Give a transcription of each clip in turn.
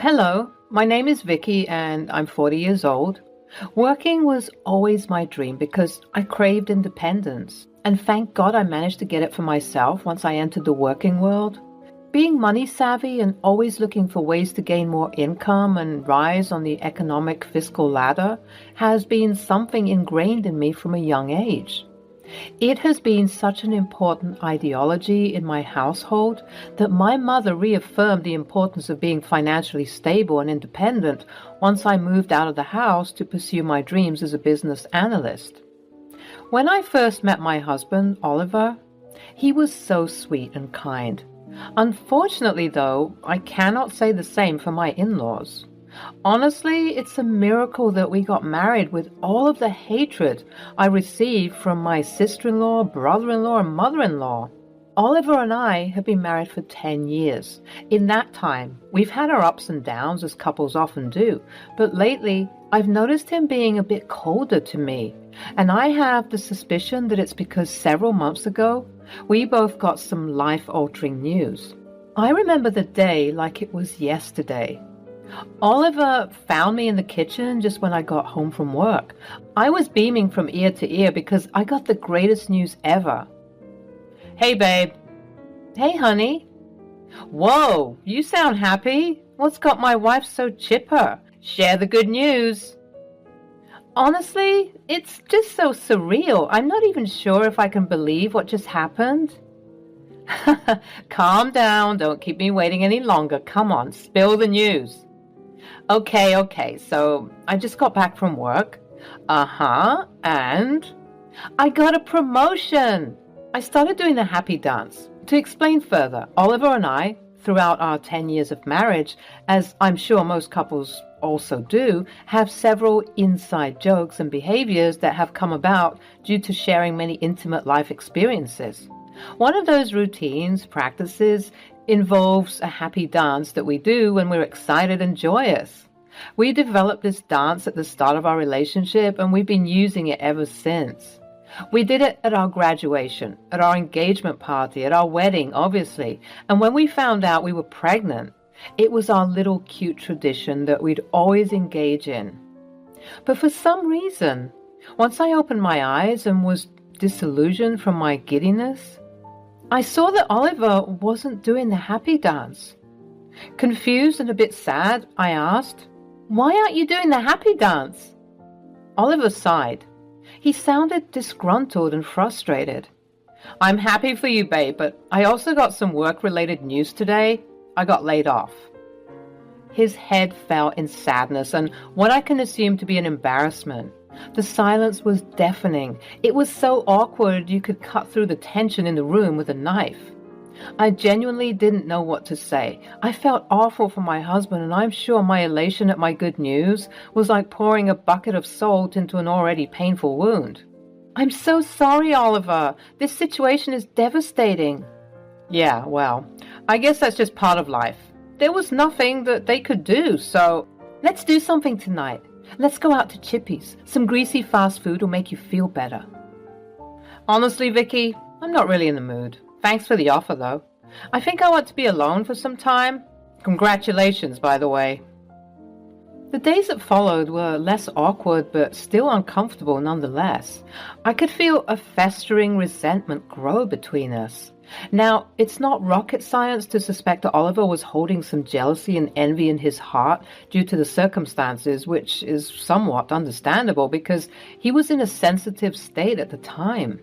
Hello, my name is Vicky and I'm 40 years old. Working was always my dream because I craved independence. And thank God I managed to get it for myself once I entered the working world. Being money savvy and always looking for ways to gain more income and rise on the economic fiscal ladder has been something ingrained in me from a young age. It has been such an important ideology in my household that my mother reaffirmed the importance of being financially stable and independent once I moved out of the house to pursue my dreams as a business analyst. When I first met my husband, Oliver, he was so sweet and kind. Unfortunately, though, I cannot say the same for my in-laws. Honestly, it's a miracle that we got married with all of the hatred I received from my sister-in-law, brother-in-law, and mother-in-law. Oliver and I have been married for 10 years. In that time, we've had our ups and downs as couples often do, but lately I've noticed him being a bit colder to me, and I have the suspicion that it's because several months ago, we both got some life-altering news. I remember the day like it was yesterday. Oliver found me in the kitchen just when I got home from work. I was beaming from ear to ear because I got the greatest news ever. Hey, babe. Hey, honey. Whoa, you sound happy. What's got my wife so chipper? Share the good news. Honestly, it's just so surreal. I'm not even sure if I can believe what just happened. Calm down. Don't keep me waiting any longer. Come on, spill the news. Okay, so I just got back from work. And I got a promotion. I started doing the happy dance. To explain further, Oliver and I, throughout our 10 years of marriage, as I'm sure most couples also do, have several inside jokes and behaviors that have come about due to sharing many intimate life experiences. One of those routines, practices, involves a happy dance that we do when we're excited and joyous. We developed this dance at the start of our relationship and we've been using it ever since. We did it at our graduation, at our engagement party, at our wedding, obviously, and when we found out we were pregnant, it was our little cute tradition that we'd always engage in. But for some reason, once I opened my eyes and was disillusioned from my giddiness, I saw that Oliver wasn't doing the happy dance. Confused and a bit sad, I asked, "Why aren't you doing the happy dance?" Oliver sighed. He sounded disgruntled and frustrated. "I'm happy for you, babe, but I also got some work-related news today. I got laid off." His head fell in sadness and what I can assume to be an embarrassment. The silence was deafening. It was so awkward you could cut through the tension in the room with a knife. I genuinely didn't know what to say. I felt awful for my husband, and I'm sure my elation at my good news was like pouring a bucket of salt into an already painful wound. "I'm so sorry, Oliver. This situation is devastating." "Yeah, well, I guess that's just part of life. There was nothing that they could do, so let's do something tonight. Let's go out to Chippy's. Some greasy fast food will make you feel better." Honestly, Vicky, I'm not really in the mood. Thanks for the offer, though. I think I want to be alone for some time. Congratulations, by the way. The days that followed were less awkward, but still uncomfortable nonetheless. I could feel a festering resentment grow between us. Now, it's not rocket science to suspect that Oliver was holding some jealousy and envy in his heart due to the circumstances, which is somewhat understandable because he was in a sensitive state at the time.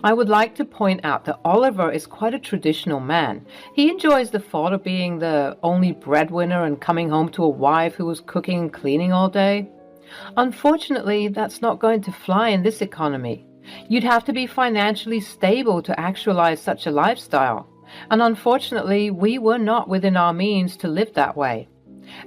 I would like to point out that Oliver is quite a traditional man. He enjoys the thought of being the only breadwinner and coming home to a wife who was cooking and cleaning all day. Unfortunately, that's not going to fly in this economy. You'd have to be financially stable to actualize such a lifestyle. And unfortunately, we were not within our means to live that way,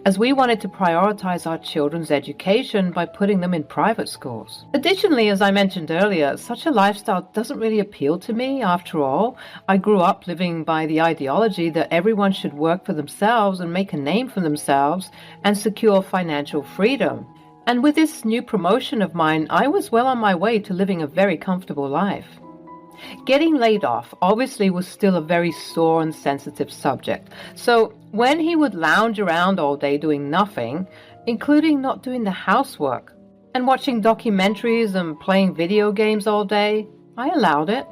as we wanted to prioritize our children's education by putting them in private schools. Additionally, as I mentioned earlier, such a lifestyle doesn't really appeal to me. After all, I grew up living by the ideology that everyone should work for themselves and make a name for themselves and secure financial freedom. And with this new promotion of mine, I was well on my way to living a very comfortable life. Getting laid off obviously was still a very sore and sensitive subject, so when he would lounge around all day doing nothing, including not doing the housework, and watching documentaries and playing video games all day, I allowed it.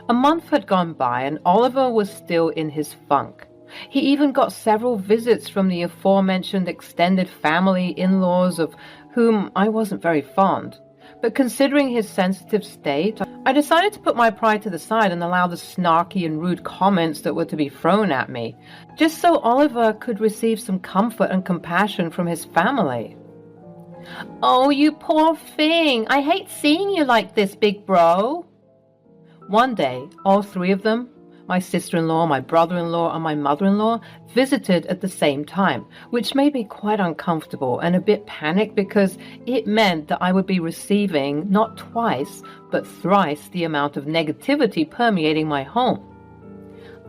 A month had gone by and Oliver was still in his funk. He even got several visits from the aforementioned extended family in-laws of whom I wasn't very fond. But considering his sensitive state, I decided to put my pride to the side and allow the snarky and rude comments that were to be thrown at me, just so Oliver could receive some comfort and compassion from his family. "Oh, you poor thing! I hate seeing you like this, big bro." One day, all three of them, my sister-in-law, my brother-in-law, and my mother-in-law, visited at the same time, which made me quite uncomfortable and a bit panicked because it meant that I would be receiving not twice, but thrice the amount of negativity permeating my home.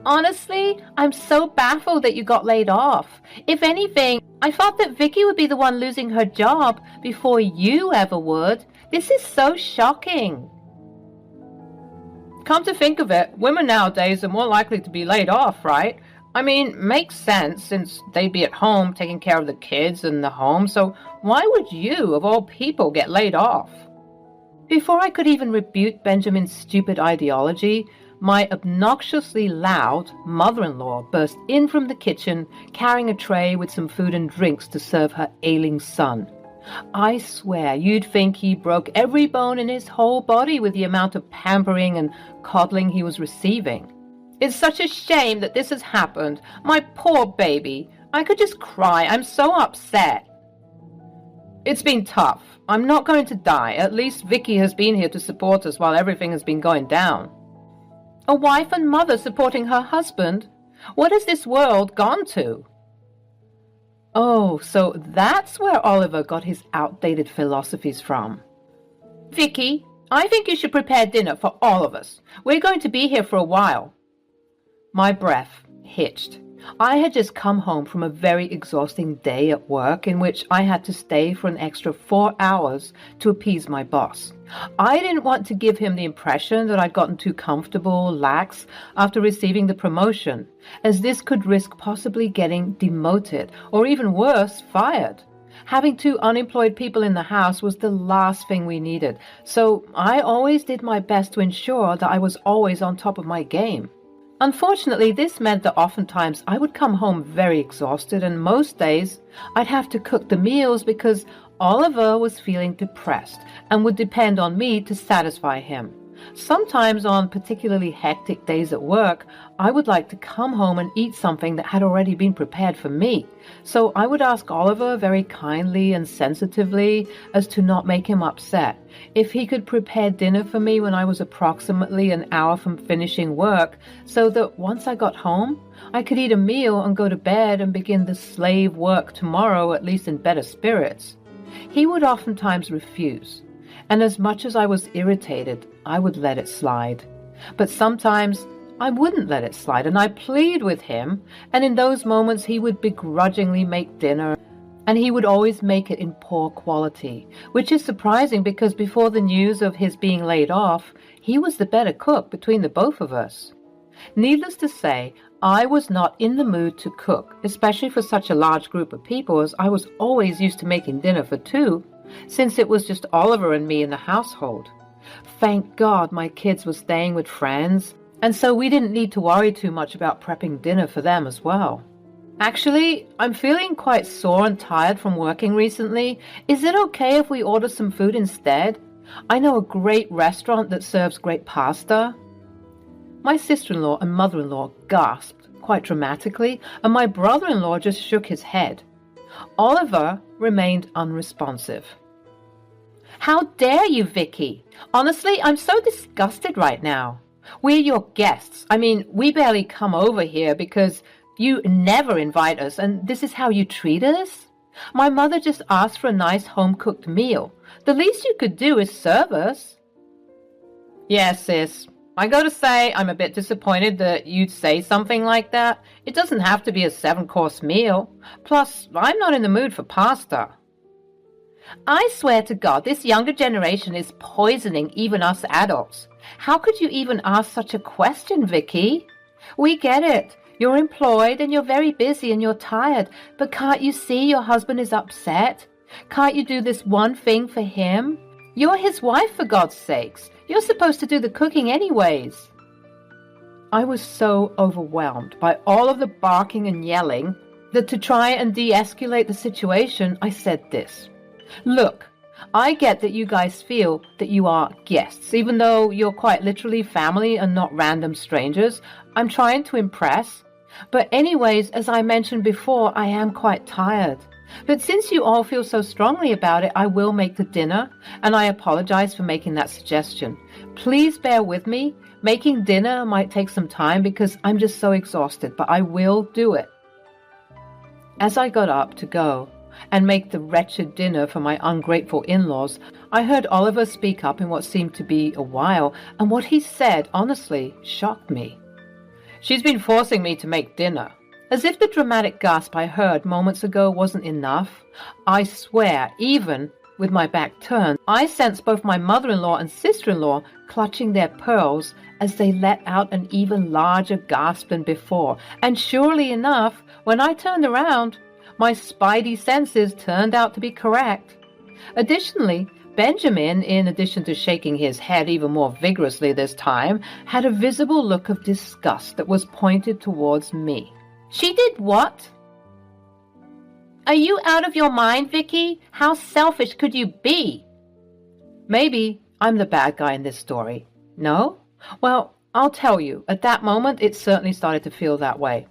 "Honestly, I'm so baffled that you got laid off. If anything, I thought that Vicky would be the one losing her job before you ever would. This is so shocking." Come to think of it, women nowadays are more likely to be laid off, right? I mean, makes sense since they'd be at home taking care of the kids and the home, so why would you, of all people, get laid off? Before I could even rebuke Benjamin's stupid ideology, my obnoxiously loud mother-in-law burst in from the kitchen, carrying a tray with some food and drinks to serve her ailing son. I swear you'd think he broke every bone in his whole body with the amount of pampering and coddling he was receiving. "It's such a shame that this has happened. My poor baby. I could just cry. I'm so upset." "It's been tough. I'm not going to die. At least Vicky has been here to support us while everything has been going down." A wife and mother supporting her husband? What has this world gone to? Oh, so that's where Oliver got his outdated philosophies from. "Vicky, I think you should prepare dinner for all of us. We're going to be here for a while." My breath hitched. I had just come home from a very exhausting day at work in which I had to stay for an extra 4 hours to appease my boss. I didn't want to give him the impression that I'd gotten too comfortable, lax, after receiving the promotion, as this could risk possibly getting demoted, or even worse, fired. Having 2 unemployed people in the house was the last thing we needed, so I always did my best to ensure that I was always on top of my game. Unfortunately, this meant that oftentimes I would come home very exhausted, and most days I'd have to cook the meals because Oliver was feeling depressed and would depend on me to satisfy him. Sometimes on particularly hectic days at work, I would like to come home and eat something that had already been prepared for me. So I would ask Oliver very kindly and sensitively, as to not make him upset, if he could prepare dinner for me when I was approximately an hour from finishing work, so that once I got home, I could eat a meal and go to bed and begin the slave work tomorrow, at least in better spirits. He would oftentimes refuse, and as much as I was irritated, I would let it slide. But sometimes I wouldn't let it slide, and I plead with him, and in those moments he would begrudgingly make dinner, and he would always make it in poor quality, which is surprising because before the news of his being laid off, he was the better cook between the both of us. Needless to say, I was not in the mood to cook, especially for such a large group of people, as I was always used to making dinner for 2, since it was just Oliver and me in the household. Thank God my kids were staying with friends, and so we didn't need to worry too much about prepping dinner for them as well. Actually, I'm feeling quite sore and tired from working recently. Is it okay if we order some food instead? I know a great restaurant that serves great pasta. My sister-in-law and mother-in-law gasped quite dramatically, and my brother-in-law just shook his head. Oliver remained unresponsive. "How dare you, Vicky? Honestly, I'm so disgusted right now. We're your guests. I mean, we barely come over here because you never invite us, and this is how you treat us? My mother just asked for a nice home-cooked meal. The least you could do is serve us." "Yes, sis. I gotta say, I'm a bit disappointed that you'd say something like that. It doesn't have to be a 7-course meal. Plus, I'm not in the mood for pasta." I swear to God, this younger generation is poisoning even us adults. How could you even ask such a question, Vicky? We get it. You're employed and you're very busy and you're tired, but can't you see your husband is upset? Can't you do this one thing for him? You're his wife, for God's sakes. You're supposed to do the cooking anyways. I was so overwhelmed by all of the barking and yelling that to try and de-escalate the situation, I said this. Look, I get that you guys feel that you are guests, even though you're quite literally family and not random strangers. I'm trying to impress. But anyways, as I mentioned before, I am quite tired. But since you all feel so strongly about it, I will make the dinner, and I apologize for making that suggestion. Please bear with me. Making dinner might take some time because I'm just so exhausted, but I will do it. As I got up to go and make the wretched dinner for my ungrateful in-laws, I heard Oliver speak up in what seemed to be a while, and what he said, honestly, shocked me. She's been forcing me to make dinner. As if the dramatic gasp I heard moments ago wasn't enough, I swear, even with my back turned, I sensed both my mother-in-law and sister-in-law clutching their pearls as they let out an even larger gasp than before. And surely enough, when I turned around, my spidey senses turned out to be correct. Additionally, Benjamin, in addition to shaking his head even more vigorously this time, had a visible look of disgust that was pointed towards me. She did what? Are you out of your mind, Vicky? How selfish could you be? Maybe I'm the bad guy in this story. No? Well, I'll tell you, at that moment it certainly started to feel that way.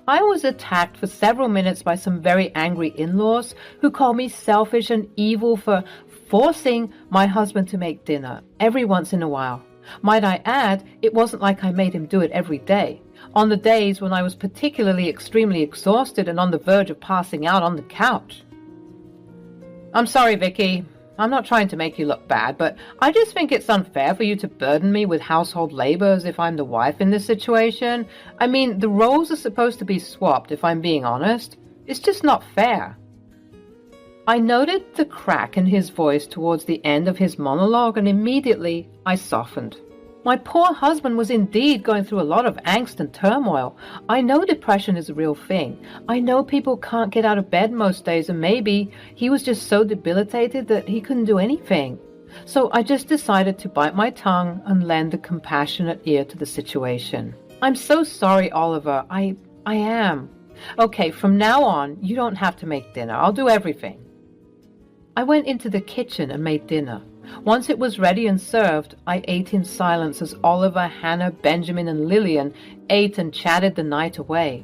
I was attacked for several minutes by some very angry in-laws who called me selfish and evil for forcing my husband to make dinner every once in a while. Might I add, it wasn't like I made him do it every day. On the days when I was particularly extremely exhausted and on the verge of passing out on the couch. I'm sorry, Vicky. I'm not trying to make you look bad, but I just think it's unfair for you to burden me with household labor as if I'm the wife in this situation. I mean, the roles are supposed to be swapped, if I'm being honest. It's just not fair. I noted the crack in his voice towards the end of his monologue, and immediately I softened. My poor husband was indeed going through a lot of angst and turmoil. I know depression is a real thing. I know people can't get out of bed most days, and maybe he was just so debilitated that he couldn't do anything. So I just decided to bite my tongue and lend a compassionate ear to the situation. I'm so sorry, Oliver. I am. Okay, from now on, you don't have to make dinner. I'll do everything. I went into the kitchen and made dinner. Once it was ready and served, I ate in silence as Oliver, Hannah, Benjamin, and Lillian ate and chatted the night away.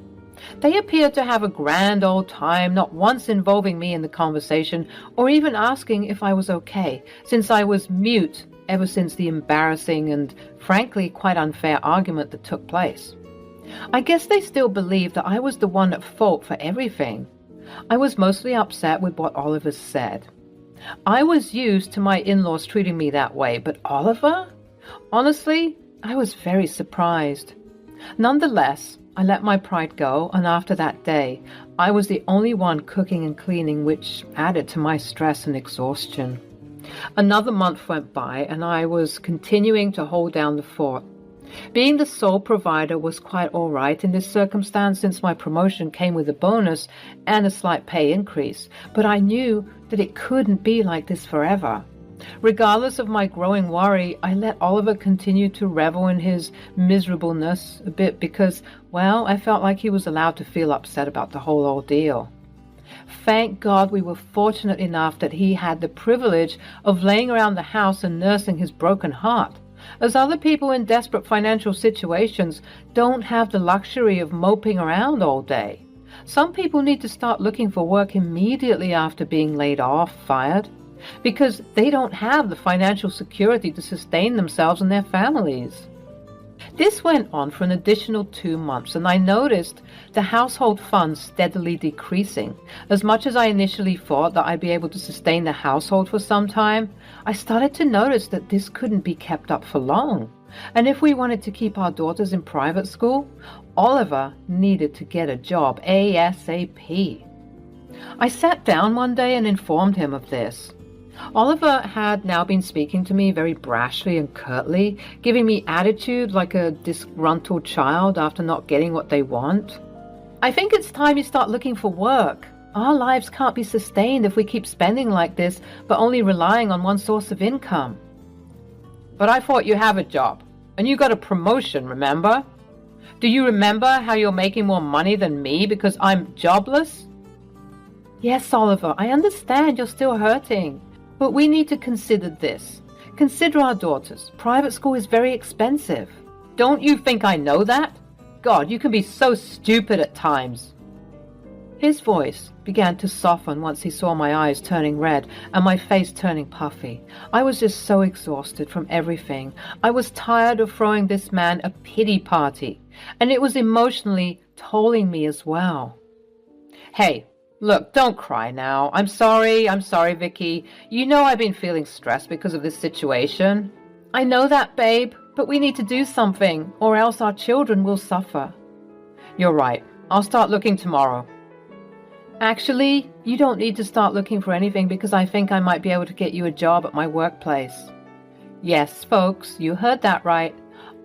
They appeared to have a grand old time, not once involving me in the conversation or even asking if I was okay, since I was mute ever since the embarrassing and frankly quite unfair argument that took place. I guess they still believed that I was the one at fault for everything. I was mostly upset with what Oliver said. I was used to my in-laws treating me that way, but Oliver? Honestly, I was very surprised. Nonetheless, I let my pride go, and after that day, I was the only one cooking and cleaning, which added to my stress and exhaustion. Another month went by, and I was continuing to hold down the fort. Being the sole provider was quite all right in this circumstance, since my promotion came with a bonus and a slight pay increase, but I knew that it couldn't be like this forever. Regardless of my growing worry, I let Oliver continue to revel in his miserableness a bit because, well, I felt like he was allowed to feel upset about the whole ordeal. Thank God we were fortunate enough that he had the privilege of laying around the house and nursing his broken heart, as other people in desperate financial situations don't have the luxury of moping around all day. Some people need to start looking for work immediately after being laid off, fired, because they don't have the financial security to sustain themselves and their families. This went on for an additional 2 months, and I noticed the household funds steadily decreasing. As much as I initially thought that I'd be able to sustain the household for some time, I started to notice that this couldn't be kept up for long. And if we wanted to keep our daughters in private school, Oliver needed to get a job ASAP. I sat down one day and informed him of this. Oliver had now been speaking to me very brashly and curtly, giving me attitude like a disgruntled child after not getting what they want. I think it's time you start looking for work. Our lives can't be sustained if we keep spending like this, but only relying on one source of income. But I thought you have a job, and you got a promotion, remember? Do you remember how you're making more money than me because I'm jobless? Yes, Oliver, I understand you're still hurting. But we need to consider this. Consider our daughters. Private school is very expensive. Don't you think I know that? God, you can be so stupid at times. His voice began to soften once he saw my eyes turning red and my face turning puffy. I was just so exhausted from everything. I was tired of throwing this man a pity party, and it was emotionally tolling me as well. Hey, look, don't cry now. I'm sorry, Vicky. You know I've been feeling stressed because of this situation. I know that, babe, but we need to do something, or else our children will suffer. You're right. I'll start looking tomorrow. Actually, you don't need to start looking for anything because I think I might be able to get you a job at my workplace. Yes, folks, you heard that right.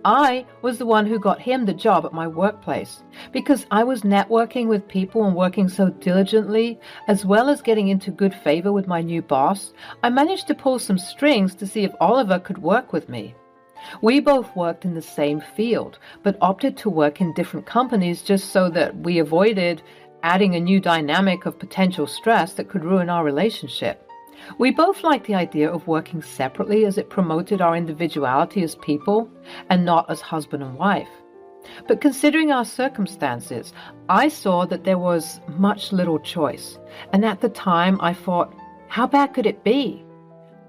I was the one who got him the job at my workplace because I was networking with people and working so diligently, as well as getting into good favor with my new boss. I managed to pull some strings to see if Oliver could work with me. We both worked in the same field, but opted to work in different companies just so that we avoided adding a new dynamic of potential stress that could ruin our relationship. We both liked the idea of working separately as it promoted our individuality as people and not as husband and wife. But considering our circumstances, I saw that there was much little choice. And at the time I thought, how bad could it be?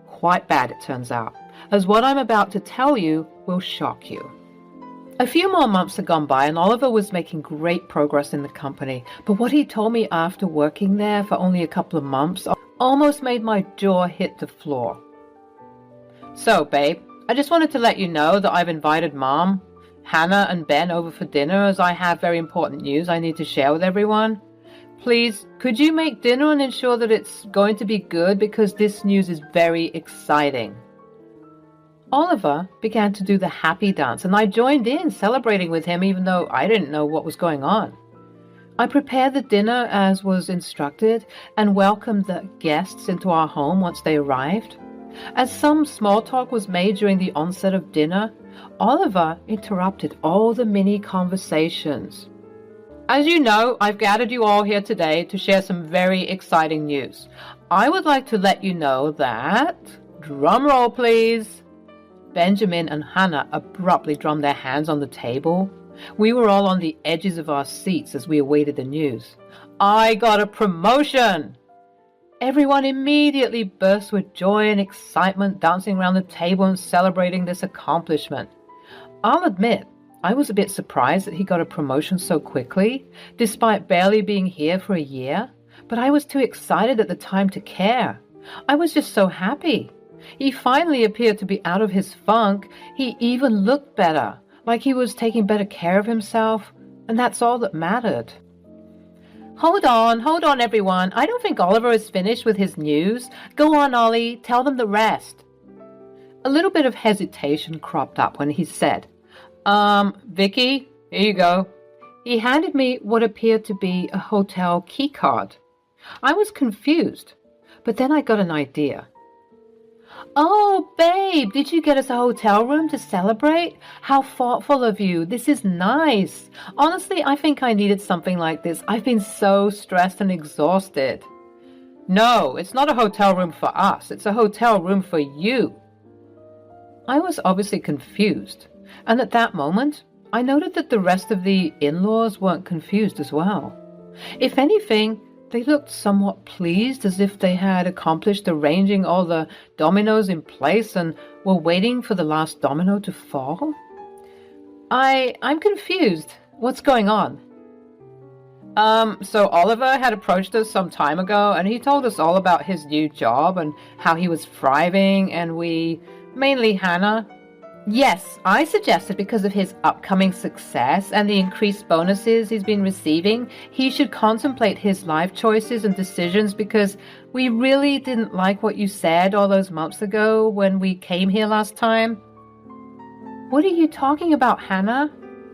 Quite bad, it turns out, as what I'm about to tell you will shock you. A few more months had gone by and Oliver was making great progress in the company, but what he told me after working there for only a couple of months almost made my jaw hit the floor. So, babe, I just wanted to let you know that I've invited Mom, Hannah, and Ben over for dinner as I have very important news I need to share with everyone. Please, could you make dinner and ensure that it's going to be good because this news is very exciting. Oliver began to do the happy dance, and I joined in, celebrating with him even though I didn't know what was going on. I prepared the dinner as was instructed and welcomed the guests into our home once they arrived. As some small talk was made during the onset of dinner, Oliver interrupted all the mini conversations. As you know, I've gathered you all here today to share some very exciting news. I would like to let you know that... Drum roll, please. Benjamin and Hannah abruptly drummed their hands on the table. We were all on the edges of our seats as we awaited the news. I got a promotion! Everyone immediately burst with joy and excitement, dancing around the table and celebrating this accomplishment. I'll admit, I was a bit surprised that he got a promotion so quickly, despite barely being here for a year, but I was too excited at the time to care. I was just so happy. He finally appeared to be out of his funk. He even looked better, like he was taking better care of himself, and that's all that mattered. Hold on, everyone. I don't think Oliver is finished with his news. Go on, Ollie, tell them the rest. A little bit of hesitation cropped up when he said, Vicky, here you go. He handed me what appeared to be a hotel key card. I was confused, but then I got an idea. Oh, babe, did you get us a hotel room to celebrate? How thoughtful of you. This is nice. Honestly, I think I needed something like this. I've been so stressed and exhausted. No, it's not a hotel room for us. It's a hotel room for you. I was obviously confused, and at that moment, I noted that the rest of the in-laws weren't confused as well. If anything, they looked somewhat pleased, as if they had accomplished arranging all the dominoes in place and were waiting for the last domino to fall. I'm confused. What's going on? So Oliver had approached us some time ago, and he told us all about his new job and how he was thriving, and we, mainly Hannah, Yes, I suggested because of his upcoming success and the increased bonuses he's been receiving, he should contemplate his life choices and decisions because we really didn't like what you said all those months ago when we came here last time. What are you talking about, Hannah?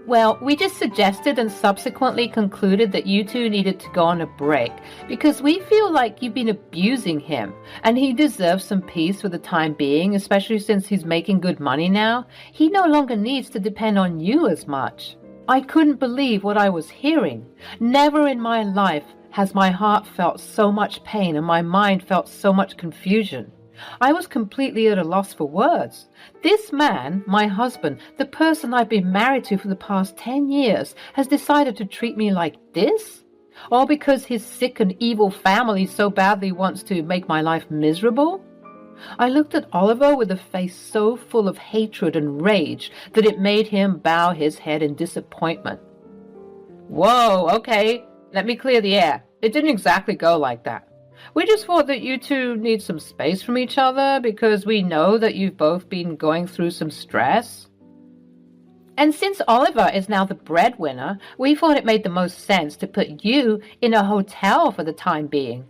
Well, we just suggested and subsequently concluded that you two needed to go on a break because we feel like you've been abusing him and he deserves some peace for the time being, especially since he's making good money now. He no longer needs to depend on you as much. I couldn't believe what I was hearing. Never in my life has my heart felt so much pain and my mind felt so much confusion. I was completely at a loss for words. This man, my husband, the person I've been married to for the past 10 years, has decided to treat me like this? All because his sick and evil family so badly wants to make my life miserable? I looked at Oliver with a face so full of hatred and rage that it made him bow his head in disappointment. Whoa, okay, let me clear the air. It didn't exactly go like that. We just thought that you two need some space from each other because we know that you've both been going through some stress. And since Oliver is now the breadwinner, we thought it made the most sense to put you in a hotel for the time being.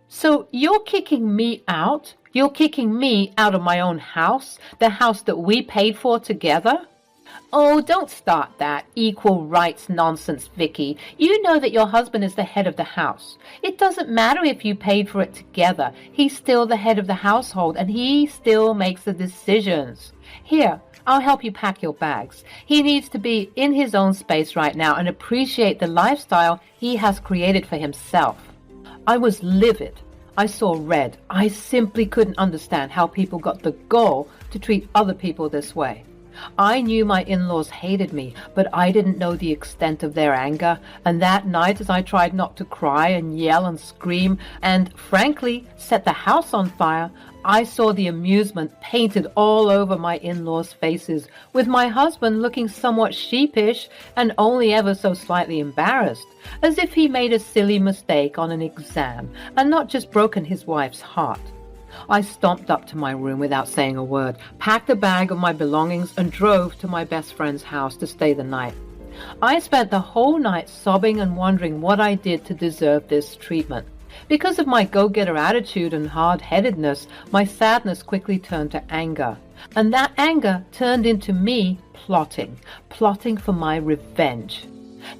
So you're kicking me out? You're kicking me out of my own house, the house that we paid for together? Oh, don't start that equal rights nonsense, Vicky. You know that your husband is the head of the house. It doesn't matter if you paid for it together. He's still the head of the household, and he still makes the decisions. Here, I'll help you pack your bags. He needs to be in his own space right now and appreciate the lifestyle he has created for himself. I was livid. I saw red. I simply couldn't understand how people got the gall to treat other people this way. I knew my in-laws hated me, but I didn't know the extent of their anger, and that night as I tried not to cry and yell and scream and, frankly, set the house on fire, I saw the amusement painted all over my in-laws' faces, with my husband looking somewhat sheepish and only ever so slightly embarrassed, as if he made a silly mistake on an exam and not just broken his wife's heart. I stomped up to my room without saying a word, packed a bag of my belongings, and drove to my best friend's house to stay the night. I spent the whole night sobbing and wondering what I did to deserve this treatment. Because of my go-getter attitude and hard-headedness, my sadness quickly turned to anger. And that anger turned into me plotting for my revenge.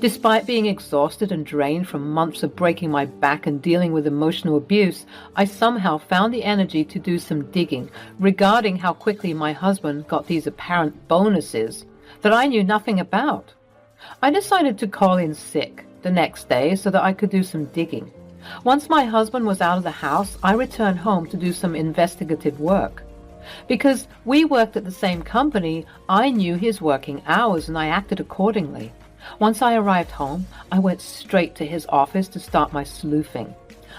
Despite being exhausted and drained from months of breaking my back and dealing with emotional abuse, I somehow found the energy to do some digging regarding how quickly my husband got these apparent bonuses that I knew nothing about. I decided to call in sick the next day so that I could do some digging. Once my husband was out of the house, I returned home to do some investigative work. Because we worked at the same company, I knew his working hours and I acted accordingly. Once I arrived home, I went straight to his office to start my sleuthing.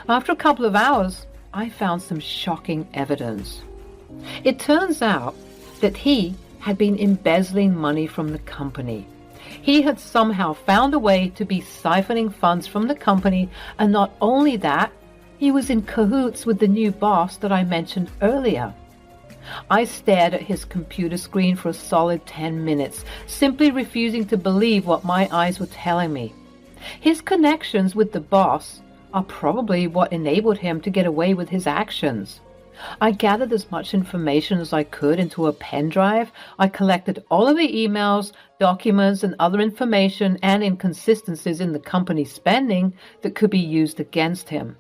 After a couple of hours, I found some shocking evidence. It turns out that he had been embezzling money from the company. He had somehow found a way to be siphoning funds from the company, and not only that, he was in cahoots with the new boss that I mentioned earlier. I stared at his computer screen for a solid 10 minutes, simply refusing to believe what my eyes were telling me. His connections with the boss are probably what enabled him to get away with his actions. I gathered as much information as I could into a pen drive. I collected all of the emails, documents, and other information and inconsistencies in the company's spending that could be used against him.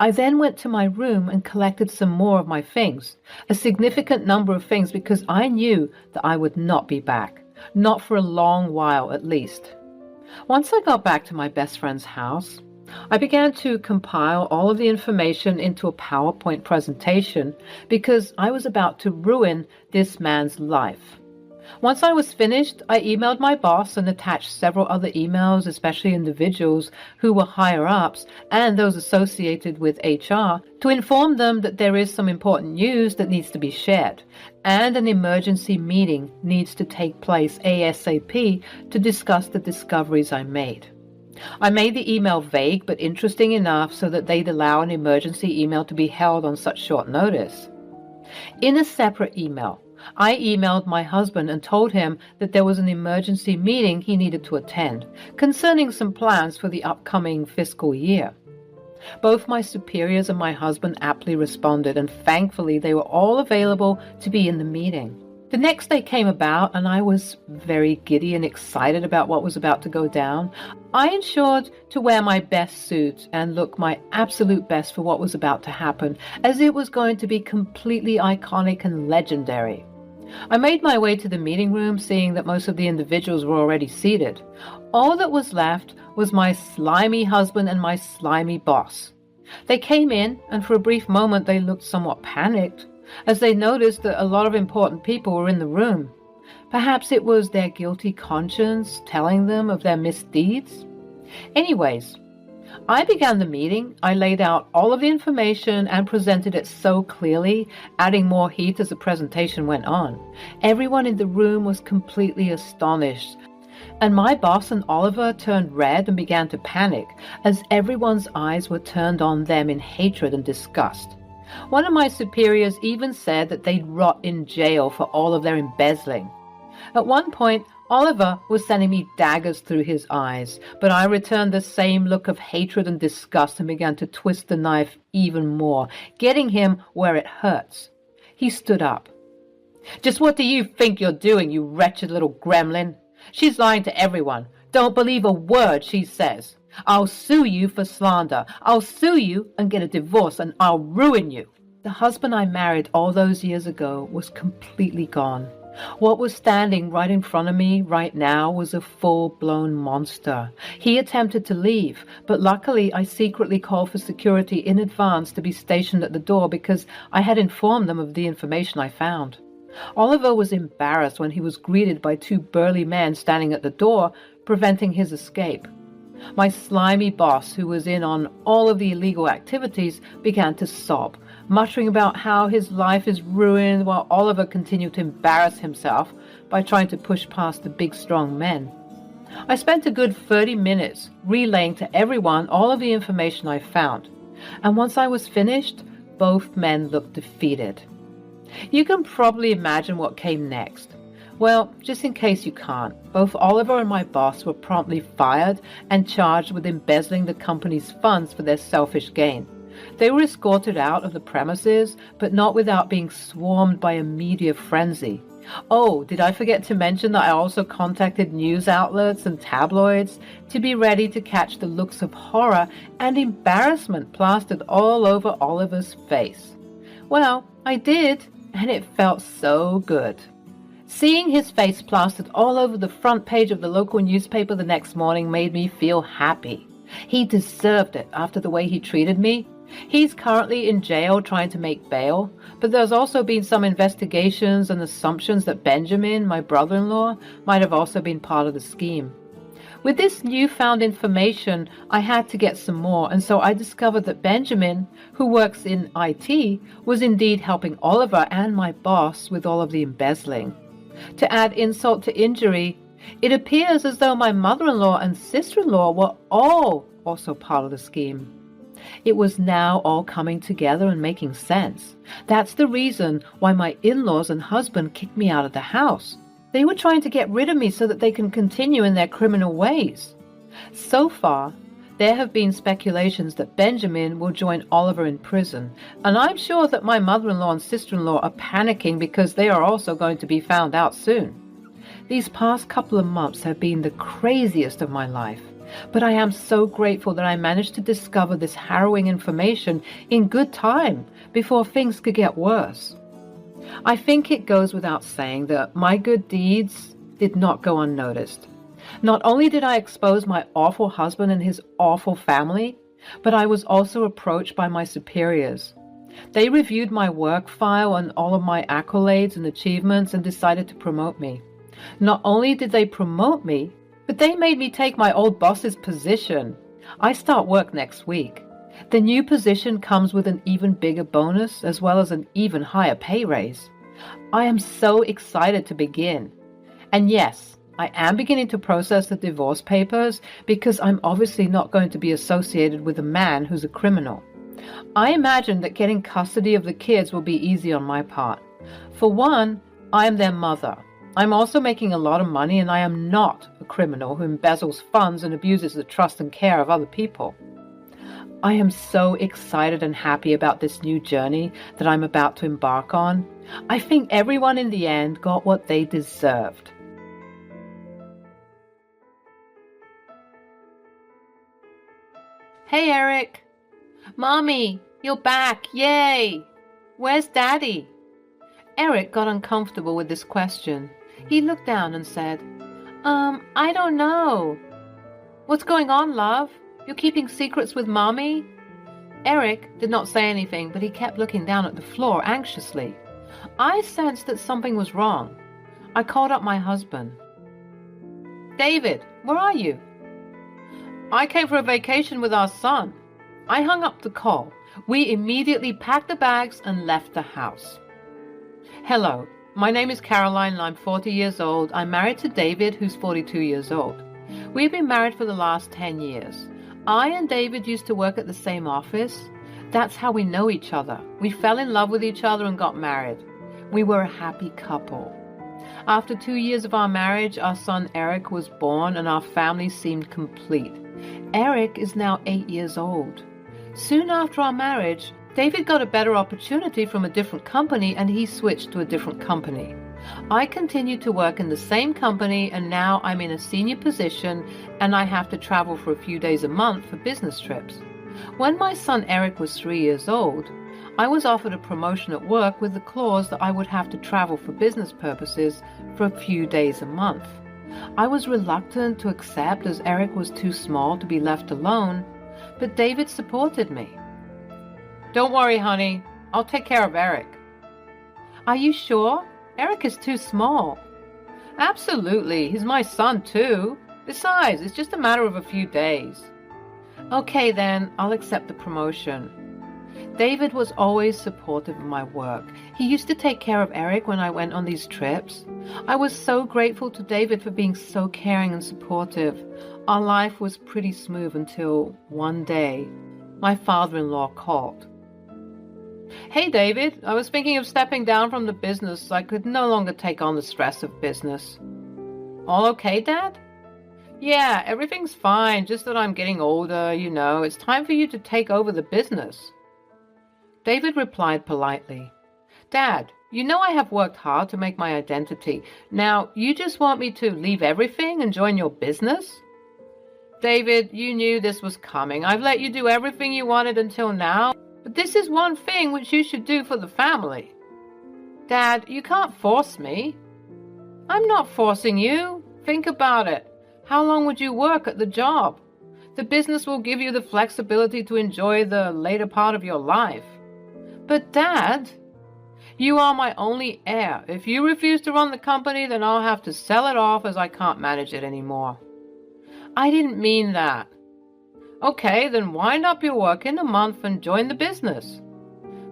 I then went to my room and collected some more of my things, a significant number of things, because I knew that I would not be back, not for a long while at least. Once I got back to my best friend's house, I began to compile all of the information into a PowerPoint presentation because I was about to ruin this man's life. Once I was finished, I emailed my boss and attached several other emails, especially individuals who were higher-ups and those associated with HR, to inform them that there is some important news that needs to be shared, and an emergency meeting needs to take place ASAP to discuss the discoveries I made. I made the email vague but interesting enough so that they'd allow an emergency email to be held on such short notice. In a separate email, I emailed my husband and told him that there was an emergency meeting he needed to attend concerning some plans for the upcoming fiscal year. Both my superiors and my husband aptly responded, and thankfully they were all available to be in the meeting. The next day came about, and I was very giddy and excited about what was about to go down. I ensured to wear my best suit and look my absolute best for what was about to happen, as it was going to be completely iconic and legendary. I made my way to the meeting room, seeing that most of the individuals were already seated. All that was left was my slimy husband and my slimy boss. They came in, and for a brief moment they looked somewhat panicked, as they noticed that a lot of important people were in the room. Perhaps it was their guilty conscience telling them of their misdeeds. Anyways, I began the meeting. I laid out all of the information and presented it so clearly, adding more heat as the presentation went on. Everyone in the room was completely astonished, and my boss and Oliver turned red and began to panic, as everyone's eyes were turned on them in hatred and disgust. One of my superiors even said that they'd rot in jail for all of their embezzling. At one point, Oliver was sending me daggers through his eyes, but I returned the same look of hatred and disgust and began to twist the knife even more, getting him where it hurts. He stood up. "Just what do you think you're doing, you wretched little gremlin? She's lying to everyone. Don't believe a word she says. I'll sue you for slander. I'll sue you and get a divorce, and I'll ruin you." The husband I married all those years ago was completely gone. What was standing right in front of me right now was a full-blown monster. He attempted to leave, but luckily I secretly called for security in advance to be stationed at the door because I had informed them of the information I found. Oliver was embarrassed when he was greeted by two burly men standing at the door, preventing his escape. My slimy boss, who was in on all of the illegal activities, began to sob, muttering about how his life is ruined, while Oliver continued to embarrass himself by trying to push past the big strong men. I spent a good 30 minutes relaying to everyone all of the information I found, and once I was finished, both men looked defeated. You can probably imagine what came next. Well, just in case you can't, both Oliver and my boss were promptly fired and charged with embezzling the company's funds for their selfish gain. They were escorted out of the premises, but not without being swarmed by a media frenzy. Oh, did I forget to mention that I also contacted news outlets and tabloids to be ready to catch the looks of horror and embarrassment plastered all over Oliver's face? Well, I did, and it felt so good. Seeing his face plastered all over the front page of the local newspaper the next morning made me feel happy. He deserved it after the way he treated me. He's currently in jail trying to make bail, but there's also been some investigations and assumptions that Benjamin, my brother-in-law, might have also been part of the scheme. With this newfound information, I had to get some more, and so I discovered that Benjamin, who works in IT, was indeed helping Oliver and my boss with all of the embezzling. To add insult to injury, it appears as though my mother-in-law and sister-in-law were all also part of the scheme. It was now all coming together and making sense. That's the reason why my in-laws and husband kicked me out of the house. They were trying to get rid of me so that they can continue in their criminal ways. So far, there have been speculations that Benjamin will join Oliver in prison, and I'm sure that my mother-in-law and sister-in-law are panicking because they are also going to be found out soon. These past couple of months have been the craziest of my life, but I am so grateful that I managed to discover this harrowing information in good time before things could get worse. I think it goes without saying that my good deeds did not go unnoticed. Not only did I expose my awful husband and his awful family, but I was also approached by my superiors. They reviewed my work file and all of my accolades and achievements and decided to promote me. Not only did they promote me, but they made me take my old boss's position. I start work next week. The new position comes with an even bigger bonus as well as an even higher pay raise. I am so excited to begin. And yes, I am beginning to process the divorce papers because I'm obviously not going to be associated with a man who's a criminal. I imagine that getting custody of the kids will be easy on my part. For one, I am their mother. I'm also making a lot of money, and I am not a criminal who embezzles funds and abuses the trust and care of other people. I am so excited and happy about this new journey that I'm about to embark on. I think everyone in the end got what they deserved. Hey, Eric. Mommy, you're back. Yay! Where's Daddy? Eric got uncomfortable with this question. He looked down and said, I don't know. What's going on, love? You're keeping secrets with Mommy? Eric did not say anything, but he kept looking down at the floor anxiously. I sensed that something was wrong. I called up my husband. David, where are you? I came for a vacation with our son. I hung up the call. We immediately packed the bags and left the house. Hello, my name is Caroline and I'm 40 years old. I'm married to David, who's 42 years old. We've been married for the last 10 years. I and David used to work at the same office. That's how we know each other. We fell in love with each other and got married. We were a happy couple. After 2 years of our marriage, our son Eric was born and our family seemed complete. Eric is now 8 years old. Soon after our marriage, David got a better opportunity from a different company and he switched to a different company. I continued to work in the same company and now I'm in a senior position and I have to travel for a few days a month for business trips. When my son Eric was 3 years old, I was offered a promotion at work with the clause that I would have to travel for business purposes for a few days a month. I was reluctant to accept as Eric was too small to be left alone, but David supported me. Don't worry, honey. I'll take care of Eric. Are you sure? Eric is too small. Absolutely. He's my son, too. Besides, it's just a matter of a few days. Okay, then, I'll accept the promotion. David was always supportive of my work. He used to take care of Eric when I went on these trips. I was so grateful to David for being so caring and supportive. Our life was pretty smooth until one day, my father-in-law called. Hey, David, I was thinking of stepping down from the business. I could no longer take on the stress of business. All okay, Dad? Yeah, everything's fine, just that I'm getting older, It's time for you to take over the business. David replied politely, Dad, you know I have worked hard to make my identity. Now, you just want me to leave everything and join your business? David, you knew this was coming. I've let you do everything you wanted until now, but this is one thing which you should do for the family. Dad, you can't force me. I'm not forcing you. Think about it. How long would you work at the job? The business will give you the flexibility to enjoy the later part of your life. But Dad, you are my only heir. If you refuse to run the company, then I'll have to sell it off as I can't manage it anymore. I didn't mean that. Okay, then wind up your work in a month and join the business.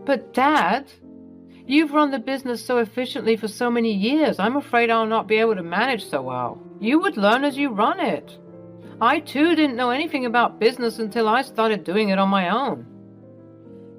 But Dad, you've run the business so efficiently for so many years, I'm afraid I'll not be able to manage so well. You would learn as you run it. I too didn't know anything about business until I started doing it on my own.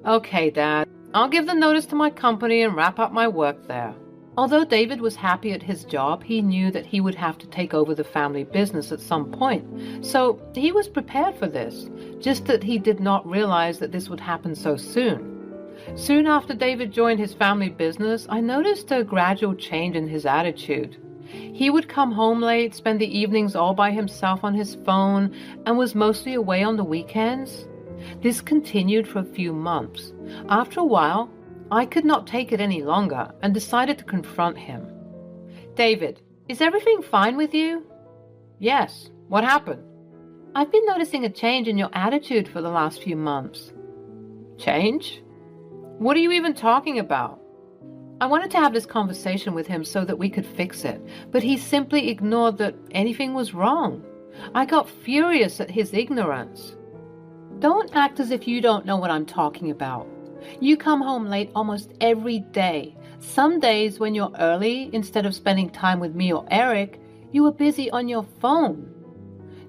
Okay, Dad, I'll give the notice to my company and wrap up my work there. Although David was happy at his job, he knew that he would have to take over the family business at some point. So he was prepared for this, just that he did not realize that this would happen so soon. Soon after David joined his family business, I noticed a gradual change in his attitude. He would come home late, spend the evenings all by himself on his phone, and was mostly away on the weekends. This continued for a few months. After a while, I could not take it any longer and decided to confront him. David, is everything fine with you? Yes. What happened? I've been noticing a change in your attitude for the last few months. Change? What are you even talking about? I wanted to have this conversation with him so that we could fix it, but he simply ignored that anything was wrong. I got furious at his ignorance. Don't act as if you don't know what I'm talking about. You come home late almost every day. Some days when you're early, instead of spending time with me or Eric, you are busy on your phone.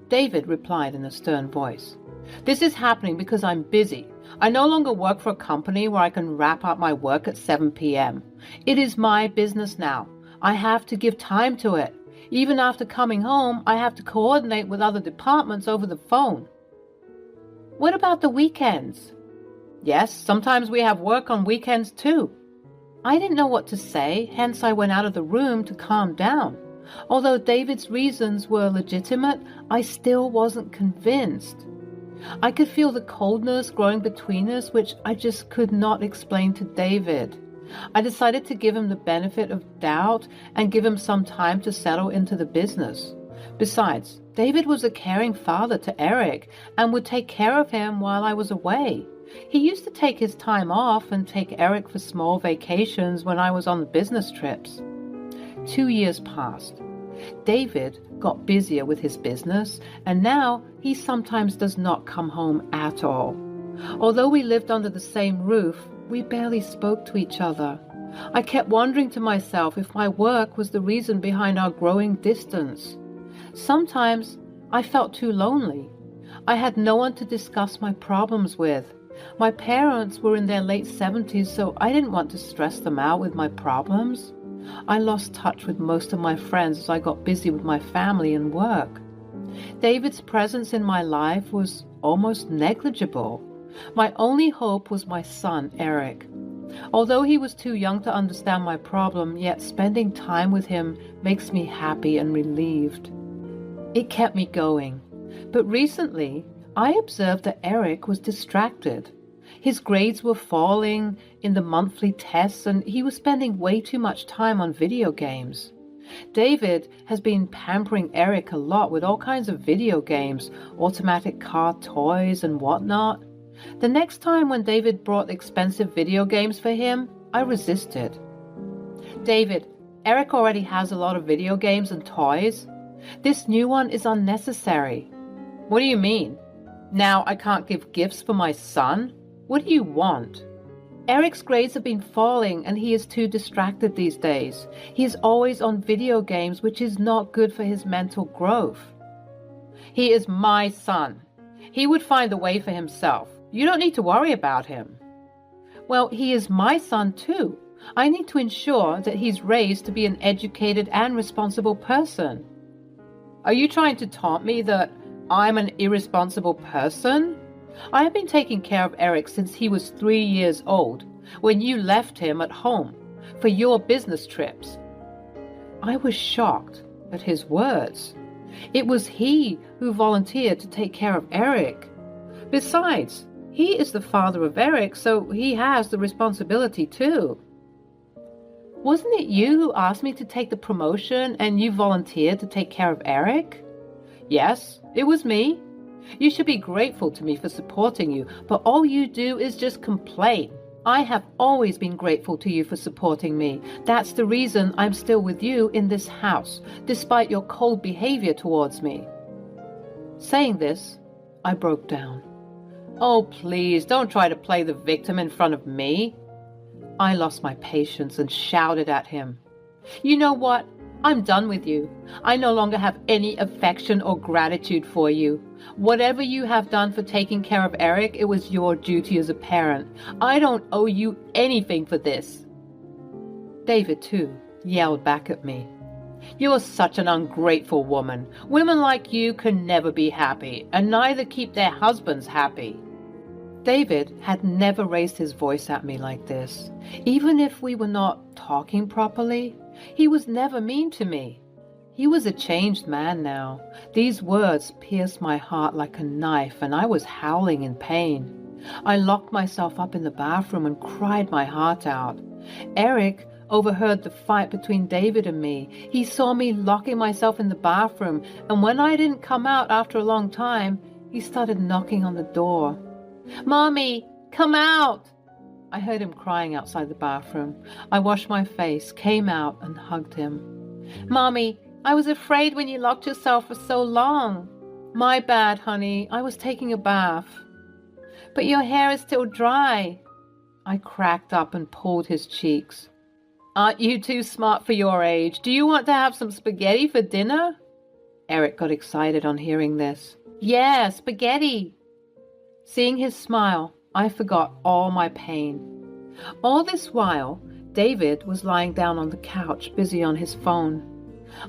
David replied in a stern voice. This is happening because I'm busy. I no longer work for a company where I can wrap up my work at 7 p.m. It is my business now. I have to give time to it. Even after coming home, I have to coordinate with other departments over the phone. What about the weekends? Yes, sometimes we have work on weekends too. I didn't know what to say, hence I went out of the room to calm down. Although David's reasons were legitimate, I still wasn't convinced. I could feel the coldness growing between us, which I just could not explain to David. I decided to give him the benefit of doubt and give him some time to settle into the business. Besides, David was a caring father to Eric and would take care of him while I was away. He used to take his time off and take Eric for small vacations when I was on the business trips. 2 years passed. David got busier with his business, and now he sometimes does not come home at all. Although we lived under the same roof, we barely spoke to each other. I kept wondering to myself if my work was the reason behind our growing distance. Sometimes I felt too lonely. I had no one to discuss my problems with. My parents were in their late 70s, so I didn't want to stress them out with my problems. I lost touch with most of my friends as I got busy with my family and work. David's presence in my life was almost negligible. My only hope was my son, Eric. Although he was too young to understand my problem, yet spending time with him makes me happy and relieved. It kept me going. But recently, I observed that Eric was distracted. His grades were falling in the monthly tests, and he was spending way too much time on video games. David has been pampering Eric a lot with all kinds of video games, automatic car toys and whatnot. The next time when David brought expensive video games for him, I resisted. David, Eric already has a lot of video games and toys. This new one is unnecessary. What do you mean? Now I can't give gifts for my son? What do you want? Eric's grades have been falling and he is too distracted these days. He is always on video games, which is not good for his mental growth. He is my son. He would find a way for himself. You don't need to worry about him. Well, he is my son too. I need to ensure that he's raised to be an educated and responsible person. Are you trying to taunt me that I'm an irresponsible person? I have been taking care of Eric since he was 3 years old, when you left him at home for your business trips. I was shocked at his words. It was he who volunteered to take care of Eric. Besides, he is the father of Eric, so he has the responsibility too. Wasn't it you who asked me to take the promotion and you volunteered to take care of Eric? Yes, it was me. You should be grateful to me for supporting you, but all you do is just complain. I have always been grateful to you for supporting me. That's the reason I'm still with you in this house, despite your cold behavior towards me. Saying this, I broke down. Oh, please, don't try to play the victim in front of me. I lost my patience and shouted at him. You know what? I'm done with you. I no longer have any affection or gratitude for you. Whatever you have done for taking care of Eric, it was your duty as a parent. I don't owe you anything for this. David, too, yelled back at me. You're such an ungrateful woman. Women like you can never be happy, and neither keep their husbands happy. David had never raised his voice at me like this. Even if we were not talking properly, he was never mean to me. He was a changed man now. These words pierced my heart like a knife, and I was howling in pain. I locked myself up in the bathroom and cried my heart out. Eric overheard the fight between David and me. He saw me locking myself in the bathroom, and when I didn't come out after a long time, he started knocking on the door. Mommy, come out! I heard him crying outside the bathroom. I washed my face, came out, and hugged him. Mommy, I was afraid when you locked yourself for so long. My bad, honey. I was taking a bath. But your hair is still dry. I cracked up and pulled his cheeks. Aren't you too smart for your age? Do you want to have some spaghetti for dinner? Eric got excited on hearing this. Yeah, spaghetti. Seeing his smile, I forgot all my pain. All this while, David was lying down on the couch, busy on his phone.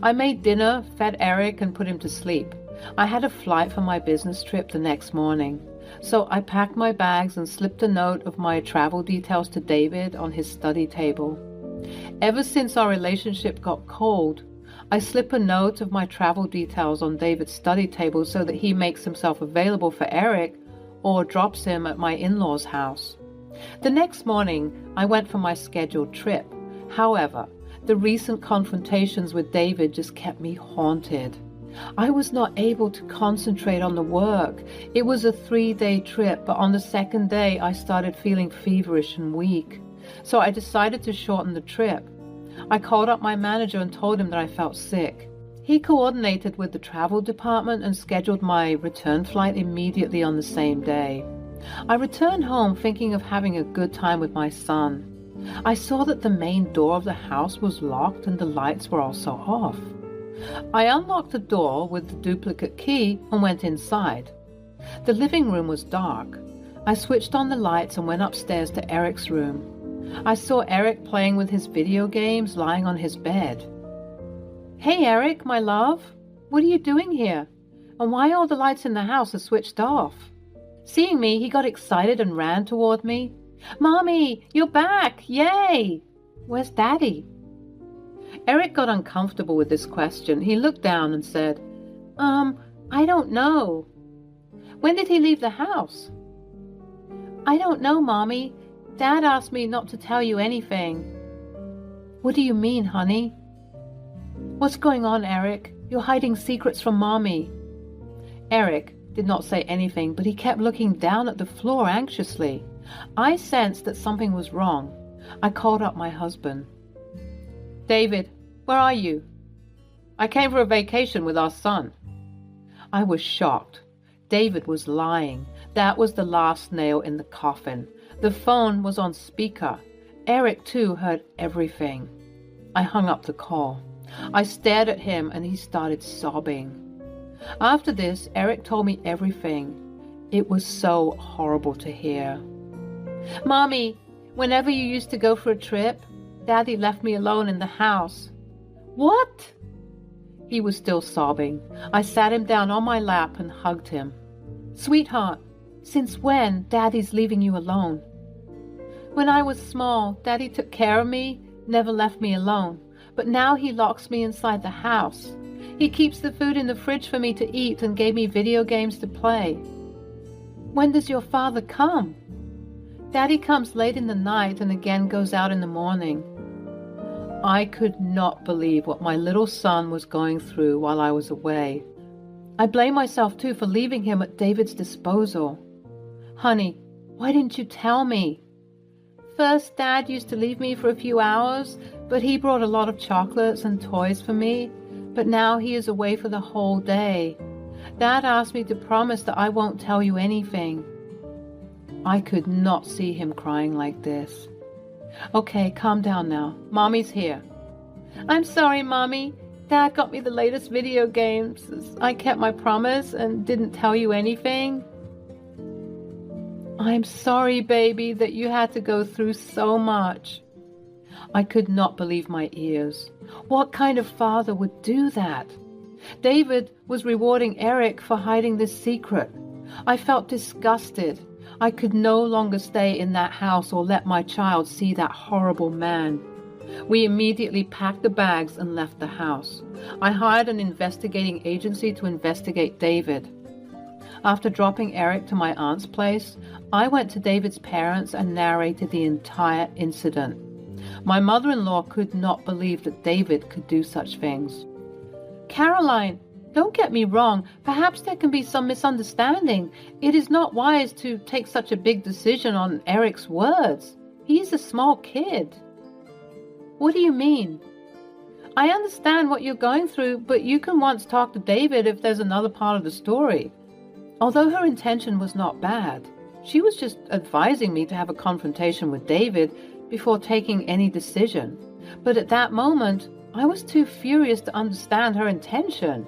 I made dinner, fed Eric, and put him to sleep. I had a flight for my business trip the next morning, so I packed my bags and slipped a note of my travel details to David on his study table. Ever since our relationship got cold, I slip a note of my travel details on David's study table so that he makes himself available for Eric or drops him at my in-laws' house. The next morning, I went for my scheduled trip. However, the recent confrontations with David just kept me haunted. I was not able to concentrate on the work. It was a 3-day trip, but on the second day, I started feeling feverish and weak. So I decided to shorten the trip. I called up my manager and told him that I felt sick. He coordinated with the travel department and scheduled my return flight immediately on the same day. I returned home thinking of having a good time with my son. I saw that the main door of the house was locked and the lights were also off. I unlocked the door with the duplicate key and went inside. The living room was dark. I switched on the lights and went upstairs to Eric's room. I saw Eric playing with his video games, lying on his bed. "Hey Eric, my love, what are you doing here? And why all the lights in the house are switched off?" Seeing me, he got excited and ran toward me. "Mommy, you're back! Yay! Where's Daddy?" Eric got uncomfortable with this question. He looked down and said, I don't know." "When did he leave the house?" "I don't know, Mommy. Dad asked me not to tell you anything." "What do you mean, honey?" "What's going on, Eric? You're hiding secrets from Mommy." Eric did not say anything, but he kept looking down at the floor anxiously. I sensed that something was wrong. I called up my husband. "David, where are you?" "I came for a vacation with our son." I was shocked. David was lying. That was the last nail in the coffin. The phone was on speaker. Eric, too, heard everything. I hung up the call. I stared at him and he started sobbing. After this, Eric told me everything. It was so horrible to hear. "Mommy, whenever you used to go for a trip, Daddy left me alone in the house." "What?" He was still sobbing. I sat him down on my lap and hugged him. "Sweetheart, since when Daddy's leaving you alone?" "When I was small, Daddy took care of me, never left me alone. But now he locks me inside the house. He keeps the food in the fridge for me to eat and gave me video games to play." "When does your father come?" "Daddy comes late in the night and again goes out in the morning." I could not believe what my little son was going through while I was away. I blame myself too for leaving him at David's disposal. "Honey, why didn't you tell me?" "First, Dad used to leave me for a few hours, but he brought a lot of chocolates and toys for me. But now he is away for the whole day. Dad asked me to promise that I won't tell you anything." I could not see him crying like this. "Okay, calm down now. Mommy's here." "I'm sorry, Mommy. Dad got me the latest video games. I kept my promise and didn't tell you anything." "I'm sorry, baby, that you had to go through so much." I could not believe my ears. What kind of father would do that? David was rewarding Eric for hiding this secret. I felt disgusted. I could no longer stay in that house or let my child see that horrible man. We immediately packed the bags and left the house. I hired an investigating agency to investigate David. After dropping Eric to my aunt's place, I went to David's parents and narrated the entire incident. My mother-in-law could not believe that David could do such things. "Caroline, don't get me wrong. Perhaps there can be some misunderstanding. It is not wise to take such a big decision on Eric's words. He's a small kid." "What do you mean?" "I understand what you're going through, but you can once talk to David if there's another part of the story." Although her intention was not bad, she was just advising me to have a confrontation with David before taking any decision. But at that moment, I was too furious to understand her intention.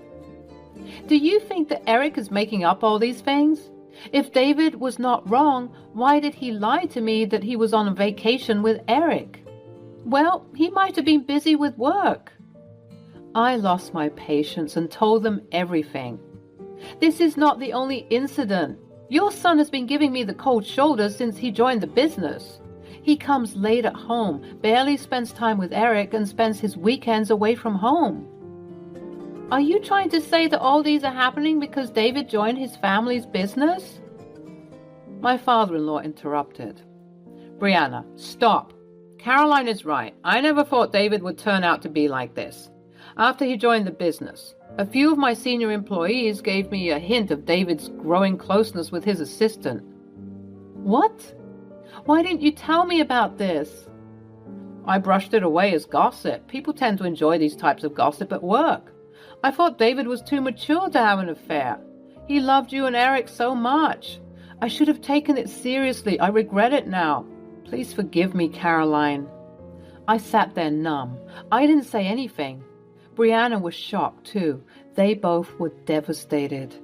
"Do you think that Eric is making up all these things? If David was not wrong, why did he lie to me that he was on a vacation with Eric?" Well, he might have been busy with work. I lost my patience and told them everything. This is not the only incident. Your son has been giving me the cold shoulder since he joined the business. He comes late at home, barely spends time with Eric, and spends his weekends away from home. Are you trying to say that all these are happening because David joined his family's business? My father-in-law interrupted. Brianna, stop. Caroline is right. I never thought David would turn out to be like this. After he joined the business, a few of my senior employees gave me a hint of David's growing closeness with his assistant. What? Why didn't you tell me about this? I brushed it away as gossip. People tend to enjoy these types of gossip at work. I thought David was too mature to have an affair. He loved you and Eric so much. I should have taken it seriously. I regret it now. Please forgive me, Caroline. I sat there numb. I didn't say anything. Brianna was shocked, too. They both were devastated.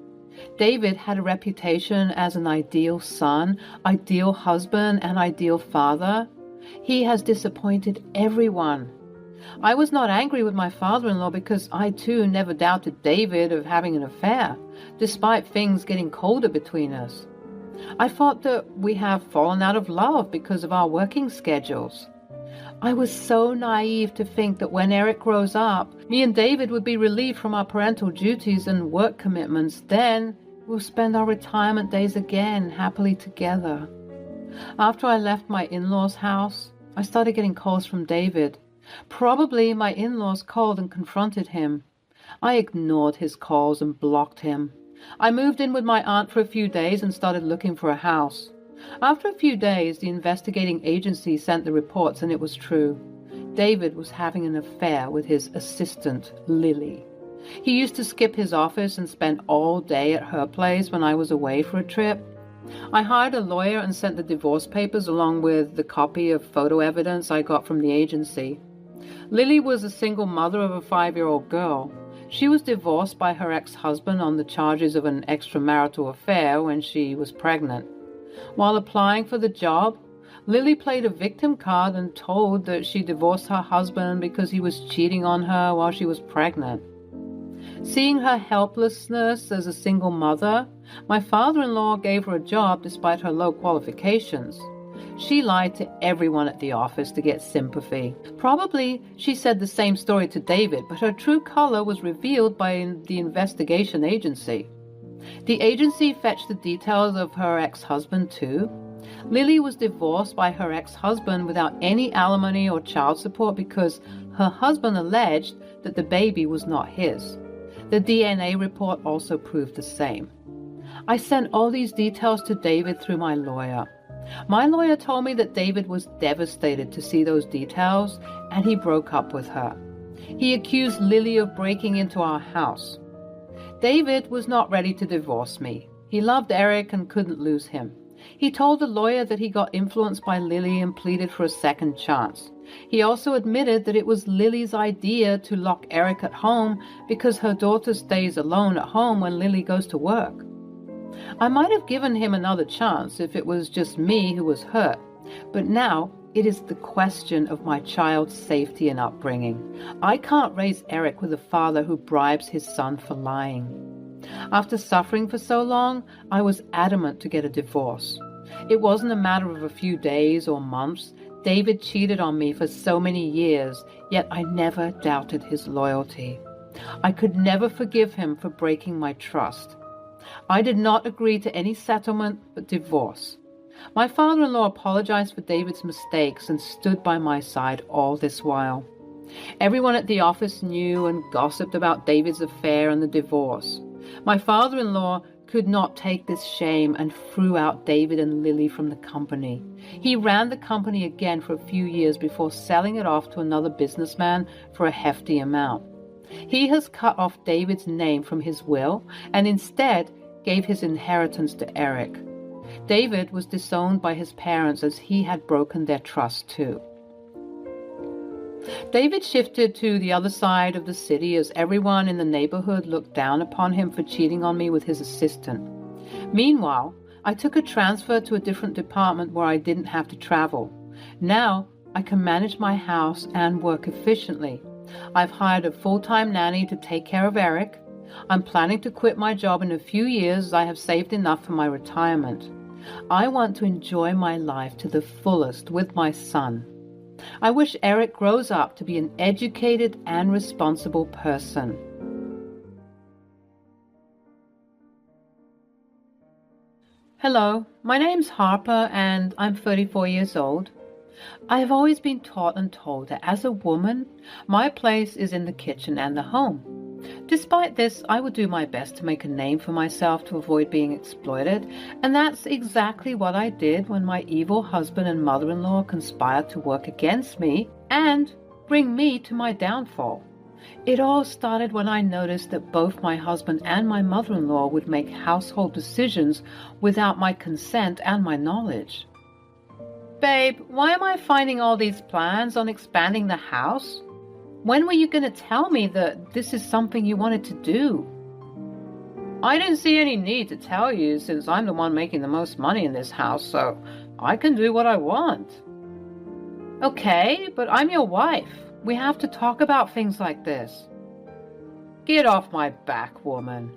David had a reputation as an ideal son, ideal husband, and ideal father. He has disappointed everyone. I was not angry with my father-in-law because I, too, never doubted David of having an affair, despite things getting colder between us. I thought that we have fallen out of love because of our working schedules. I was so naive to think that when Eric grows up, me and David would be relieved from our parental duties and work commitments. Then we'll spend our retirement days again happily together. After I left my in-laws' house, I started getting calls from David. Probably my in-laws called and confronted him. I ignored his calls and blocked him. I moved in with my aunt for a few days and started looking for a house. After a few days, the investigating agency sent the reports, and it was true. David was having an affair with his assistant, Lily. He used to skip his office and spend all day at her place when I was away for a trip. I hired a lawyer and sent the divorce papers along with the copy of photo evidence I got from the agency. Lily was a single mother of a 5-year-old girl. She was divorced by her ex-husband on the charges of an extramarital affair when she was pregnant. While applying for the job, Lily played a victim card and told that she divorced her husband because he was cheating on her while she was pregnant. Seeing her helplessness as a single mother, my father-in-law gave her a job despite her low qualifications. She lied to everyone at the office to get sympathy. Probably she said the same story to David, but her true color was revealed by the investigation agency. The agency fetched the details of her ex-husband too. Lily was divorced by her ex-husband without any alimony or child support because her husband alleged that the baby was not his. The DNA report also proved the same. I sent all these details to David through my lawyer. My lawyer told me that David was devastated to see those details, and he broke up with her. He accused Lily of breaking into our house. David was not ready to divorce me. He loved Eric and couldn't lose him. He told the lawyer that he got influenced by Lily and pleaded for a second chance. He also admitted that it was Lily's idea to lock Eric at home because her daughter stays alone at home when Lily goes to work. I might have given him another chance if it was just me who was hurt, but now it is the question of my child's safety and upbringing. I can't raise Eric with a father who bribes his son for lying. After suffering for so long, I was adamant to get a divorce. It wasn't a matter of a few days or months. David cheated on me for so many years, yet I never doubted his loyalty. I could never forgive him for breaking my trust. I did not agree to any settlement but divorce. My father-in-law apologized for David's mistakes and stood by my side all this while. Everyone at the office knew and gossiped about David's affair and the divorce. My father-in-law could not take this shame and threw out David and Lily from the company. He ran the company again for a few years before selling it off to another businessman for a hefty amount. He has cut off David's name from his will and instead gave his inheritance to Eric. David was disowned by his parents as he had broken their trust too. David shifted to the other side of the city as everyone in the neighborhood looked down upon him for cheating on me with his assistant. Meanwhile, I took a transfer to a different department where I didn't have to travel. Now, I can manage my house and work efficiently. I've hired a full-time nanny to take care of Eric. I'm planning to quit my job in a few years as I have saved enough for my retirement. I want to enjoy my life to the fullest with my son. I wish Eric grows up to be an educated and responsible person. Hello, my name's Harper and I'm 34 years old. I have always been taught and told that as a woman, my place is in the kitchen and the home. Despite this, I will do my best to make a name for myself to avoid being exploited, and that's exactly what I did when my evil husband and mother-in-law conspired to work against me and bring me to my downfall. It all started when I noticed that both my husband and my mother-in-law would make household decisions without my consent and my knowledge. Babe, why am I finding all these plans on expanding the house? When were you going to tell me that this is something you wanted to do? I didn't see any need to tell you since I'm the one making the most money in this house, so I can do what I want. Okay, but I'm your wife. We have to talk about things like this. Get off my back, woman.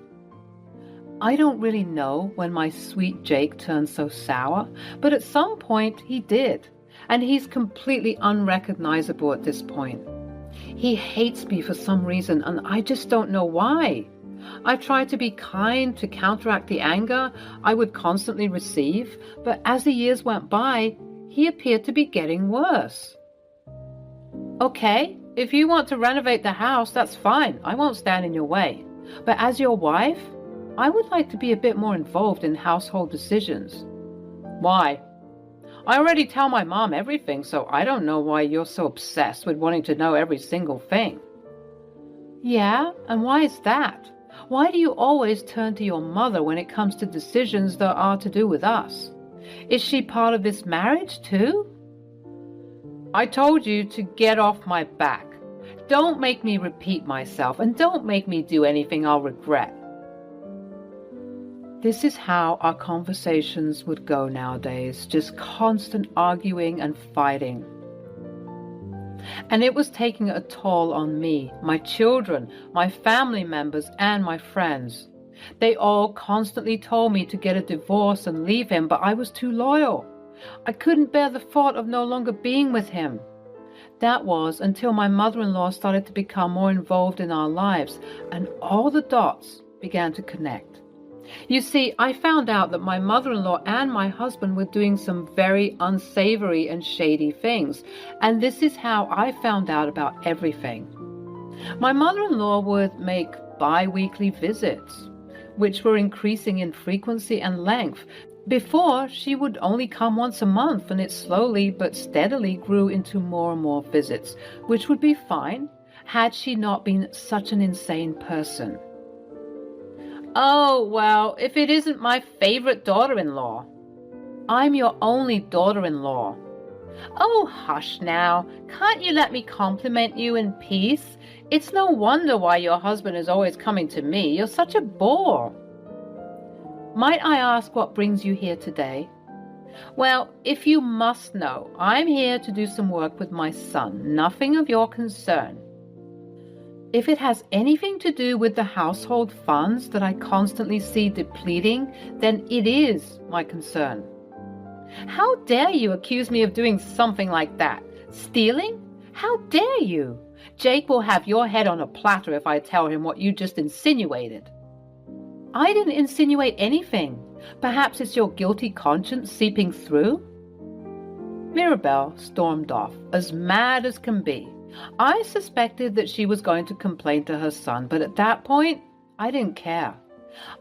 I don't really know when my sweet Jake turned so sour, but at some point he did, and he's completely unrecognizable at this point. He hates me for some reason, and I just don't know why. I tried to be kind to counteract the anger I would constantly receive, but as the years went by, he appeared to be getting worse. Okay, if you want to renovate the house, that's fine. I won't stand in your way. But as your wife, I would like to be a bit more involved in household decisions. Why? I already tell my mom everything, so I don't know why you're so obsessed with wanting to know every single thing. Yeah, and why is that? Why do you always turn to your mother when it comes to decisions that are to do with us? Is she part of this marriage too? I told you to get off my back. Don't make me repeat myself, and don't make me do anything I'll regret. This is how our conversations would go nowadays, just constant arguing and fighting. And it was taking a toll on me, my children, my family members, and my friends. They all constantly told me to get a divorce and leave him, but I was too loyal. I couldn't bear the thought of no longer being with him. That was until my mother-in-law started to become more involved in our lives, and all the dots began to connect. You see, I found out that my mother-in-law and my husband were doing some very unsavory and shady things, and this is how I found out about everything. My mother-in-law would make bi-weekly visits, which were increasing in frequency and length. Before, she would only come once a month, and it slowly but steadily grew into more and more visits, which would be fine had she not been such an insane person. Oh, well, if it isn't my favorite daughter-in-law. I'm your only daughter-in-law. Oh, hush now. Can't you let me compliment you in peace? It's no wonder why your husband is always coming to me. You're such a bore. Might I ask what brings you here today? Well, if you must know, I'm here to do some work with my son. Nothing of your concern. If it has anything to do with the household funds that I constantly see depleting, then it is my concern. How dare you accuse me of doing something like that? Stealing? How dare you? Jake will have your head on a platter if I tell him what you just insinuated. I didn't insinuate anything. Perhaps it's your guilty conscience seeping through? Mirabelle stormed off, as mad as can be. I suspected that she was going to complain to her son, but at that point, I didn't care.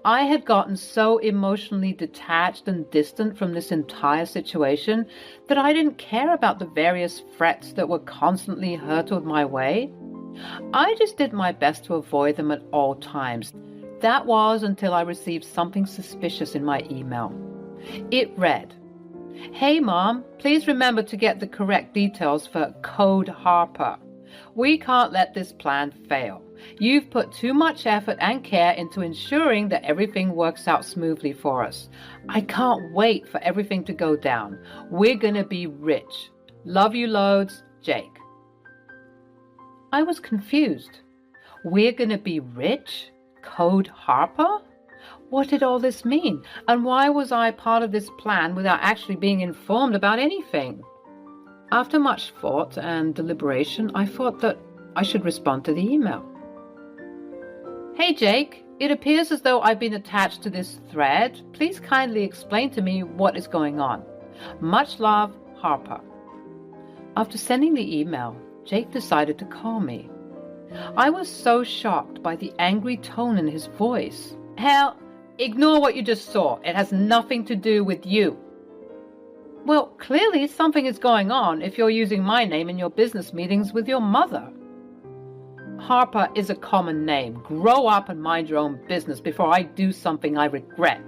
I had gotten so emotionally detached and distant from this entire situation that I didn't care about the various threats that were constantly hurtled my way. I just did my best to avoid them at all times. That was until I received something suspicious in my email. It read, "Hey Mom, please remember to get the correct details for Code Harper. We can't let this plan fail. You've put too much effort and care into ensuring that everything works out smoothly for us. I can't wait for everything to go down. We're gonna be rich. Love you loads, Jake. I was confused. We're going to be rich? Code Harper? What did all this mean? And why was I part of this plan without actually being informed about anything? After much thought and deliberation, I thought that I should respond to the email. Hey Jake, it appears as though I've been attached to this thread. Please kindly explain to me what is going on. Much love, Harper. After sending the email, Jake decided to call me. I was so shocked by the angry tone in his voice. Hell, ignore what you just saw. It has nothing to do with you. Well, clearly something is going on if you're using my name in your business meetings with your mother. Harper is a common name. Grow up and mind your own business before I do something I regret.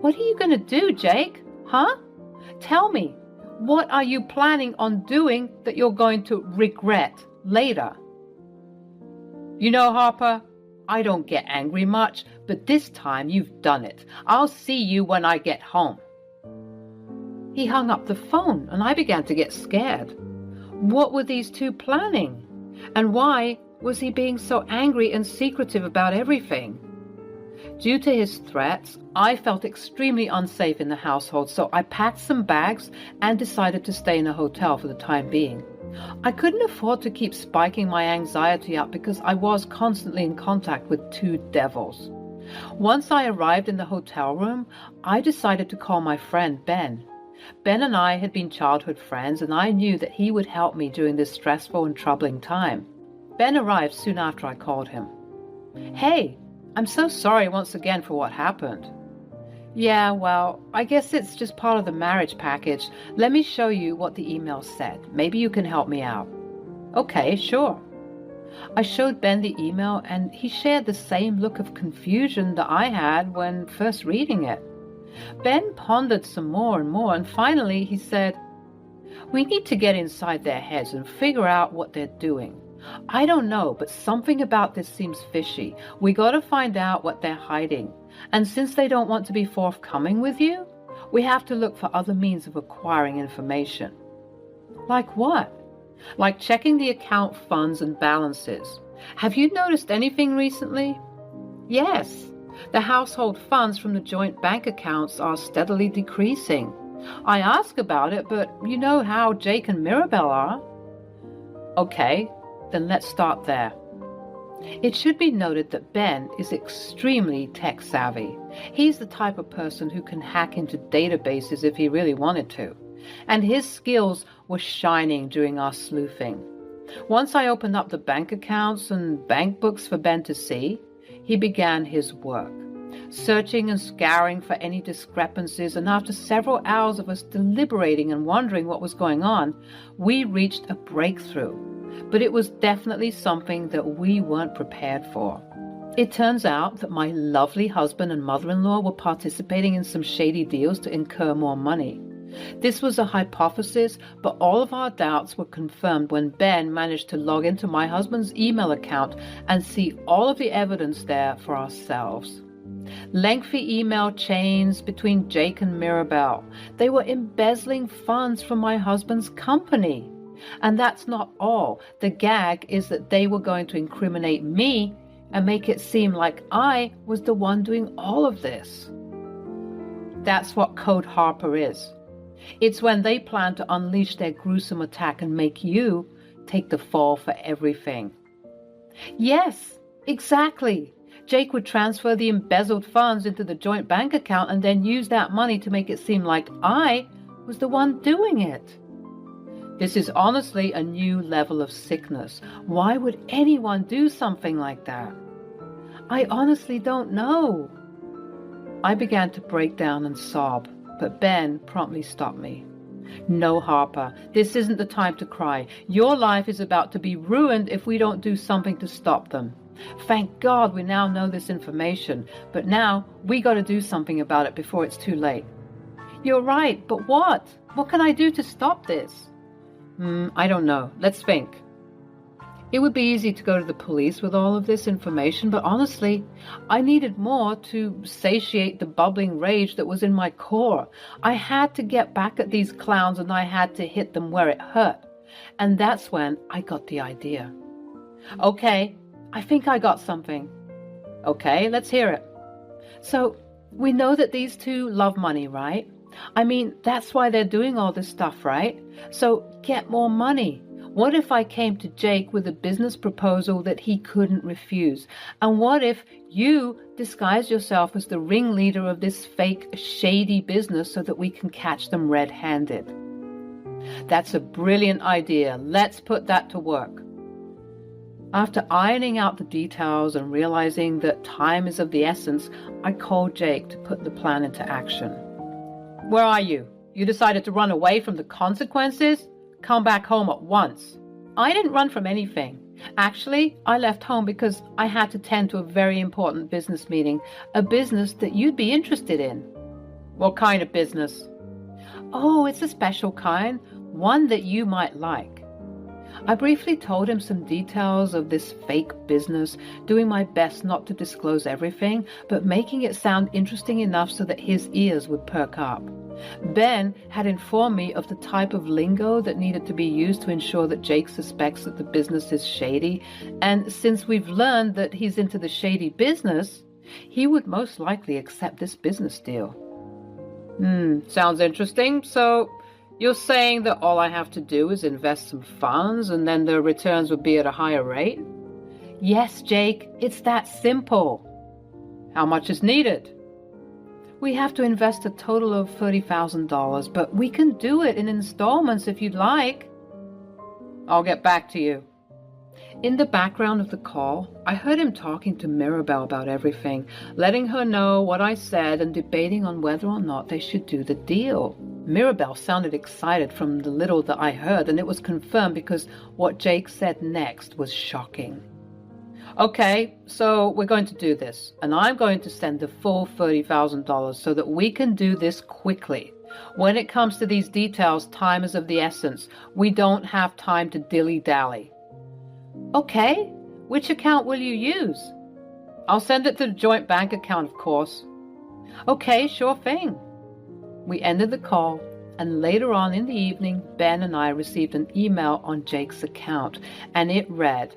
What are you going to do, Jake? Huh? Tell me, what are you planning on doing that you're going to regret later? You know, Harper, I don't get angry much, but this time you've done it. I'll see you when I get home. He hung up the phone, and I began to get scared. What were these two planning? And why was he being so angry and secretive about everything? Due to his threats, I felt extremely unsafe in the household, so I packed some bags and decided to stay in a hotel for the time being. I couldn't afford to keep spiking my anxiety up because I was constantly in contact with two devils. Once I arrived in the hotel room, I decided to call my friend Ben. Ben and I had been childhood friends, and I knew that he would help me during this stressful and troubling time. Ben arrived soon after I called him. Hey, I'm so sorry once again for what happened. Yeah, well, I guess it's just part of the marriage package. Let me show you what the email said. Maybe you can help me out. Okay, sure. I showed Ben the email, and he shared the same look of confusion that I had when first reading it. Ben pondered some more and more, and finally he said, "We need to get inside their heads and figure out what they're doing. I don't know, but something about this seems fishy. We got to find out what they're hiding. And since they don't want to be forthcoming with you, we have to look for other means of acquiring information." Like what? Like checking the account funds and balances. Have you noticed anything recently? Yes. The household funds from the joint bank accounts are steadily decreasing. I ask about it, but you know how Jake and Mirabelle are. Okay, then let's start there. It should be noted that Ben is extremely tech savvy. He's the type of person who can hack into databases if he really wanted to, and his skills were shining during our sleuthing. Once I opened up the bank accounts and bank books for Ben to see, he began his work, searching and scouring for any discrepancies, and after several hours of us deliberating and wondering what was going on, we reached a breakthrough. But it was definitely something that we weren't prepared for. It turns out that my lovely husband and mother-in-law were participating in some shady deals to incur more money. This was a hypothesis, but all of our doubts were confirmed when Ben managed to log into my husband's email account and see all of the evidence there for ourselves. Lengthy email chains between Jake and Mirabelle. They were embezzling funds from my husband's company. And that's not all. The gag is that they were going to incriminate me and make it seem like I was the one doing all of this. That's what Code Harper is. It's when they plan to unleash their gruesome attack and make you take the fall for everything. Yes, exactly. Jake would transfer the embezzled funds into the joint bank account and then use that money to make it seem like I was the one doing it. This is honestly a new level of sickness. Why would anyone do something like that? I honestly don't know. I began to break down and sob, but Ben promptly stopped me. No, Harper, this isn't the time to cry. Your life is about to be ruined if we don't do something to stop them. Thank God we now know this information, but now we got to do something about it before it's too late. You're right, but what? What can I do to stop this? I don't know. Let's think. It would be easy to go to the police with all of this information, but honestly, I needed more to satiate the bubbling rage that was in my core. I had to get back at these clowns and I had to hit them where it hurt. And that's when I got the idea. Okay, I think I got something. Okay, let's hear it. So, we know that these two love money, right? I mean, that's why they're doing all this stuff, right? So, get more money. What if I came to Jake with a business proposal that he couldn't refuse? And what if you disguise yourself as the ringleader of this fake, shady business so that we can catch them red-handed? That's a brilliant idea. Let's put that to work. After ironing out the details and realizing that time is of the essence, I called Jake to put the plan into action. Where are you? You decided to run away from the consequences? Come back home at once. I didn't run from anything. Actually, I left home because I had to tend to a very important business meeting, a business that you'd be interested in. What kind of business? Oh, it's a special kind, one that you might like. I briefly told him some details of this fake business, doing my best not to disclose everything, but making it sound interesting enough so that his ears would perk up. Ben had informed me of the type of lingo that needed to be used to ensure that Jake suspects that the business is shady, and since we've learned that he's into the shady business, he would most likely accept this business deal. Sounds interesting. So you're saying that all I have to do is invest some funds and then the returns would be at a higher rate? Yes, Jake, it's that simple. How much is needed? We have to invest a total of $30,000, but we can do it in installments if you'd like. I'll get back to you. In the background of the call, I heard him talking to Mirabelle about everything, letting her know what I said and debating on whether or not they should do the deal. Mirabelle sounded excited from the little that I heard, and it was confirmed because what Jake said next was shocking. Okay, so we're going to do this, and I'm going to send the full $30,000 so that we can do this quickly. When it comes to these details, time is of the essence. We don't have time to dilly-dally. Okay, which account will you use? I'll send it to the joint bank account, of course. Okay, sure thing. We ended the call, and later on in the evening, Ben and I received an email on Jake's account, and it read,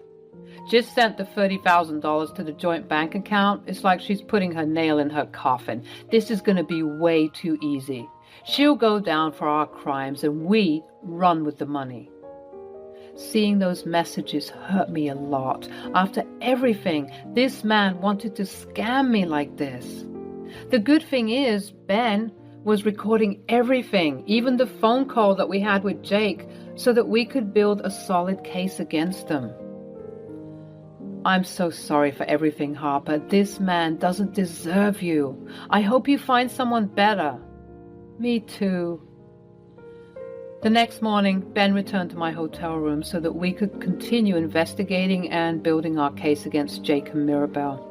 "Just sent the $30,000 to the joint bank account. It's like she's putting her nail in her coffin. This is going to be way too easy. She'll go down for our crimes, and we run with the money." Seeing those messages hurt me a lot. After everything, this man wanted to scam me like this. The good thing is, Ben was recording everything, even the phone call that we had with Jake, so that we could build a solid case against them. I'm so sorry for everything, Harper. This man doesn't deserve you. I hope you find someone better. Me too. The next morning, Ben returned to my hotel room so that we could continue investigating and building our case against Jake and Mirabelle.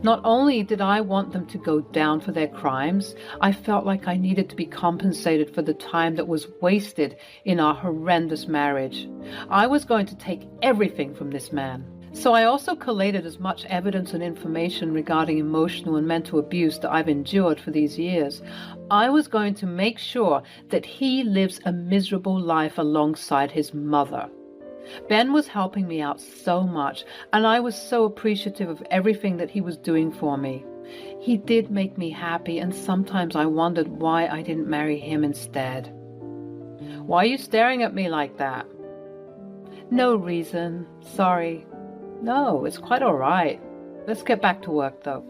Not only did I want them to go down for their crimes, I felt like I needed to be compensated for the time that was wasted in our horrendous marriage. I was going to take everything from this man. So I also collated as much evidence and information regarding emotional and mental abuse that I've endured for these years. I was going to make sure that he lives a miserable life alongside his mother. Ben was helping me out so much, and I was so appreciative of everything that he was doing for me. He did make me happy, and sometimes I wondered why I didn't marry him instead. Why are you staring at me like that? No reason. Sorry. No, it's quite all right. Let's get back to work, though.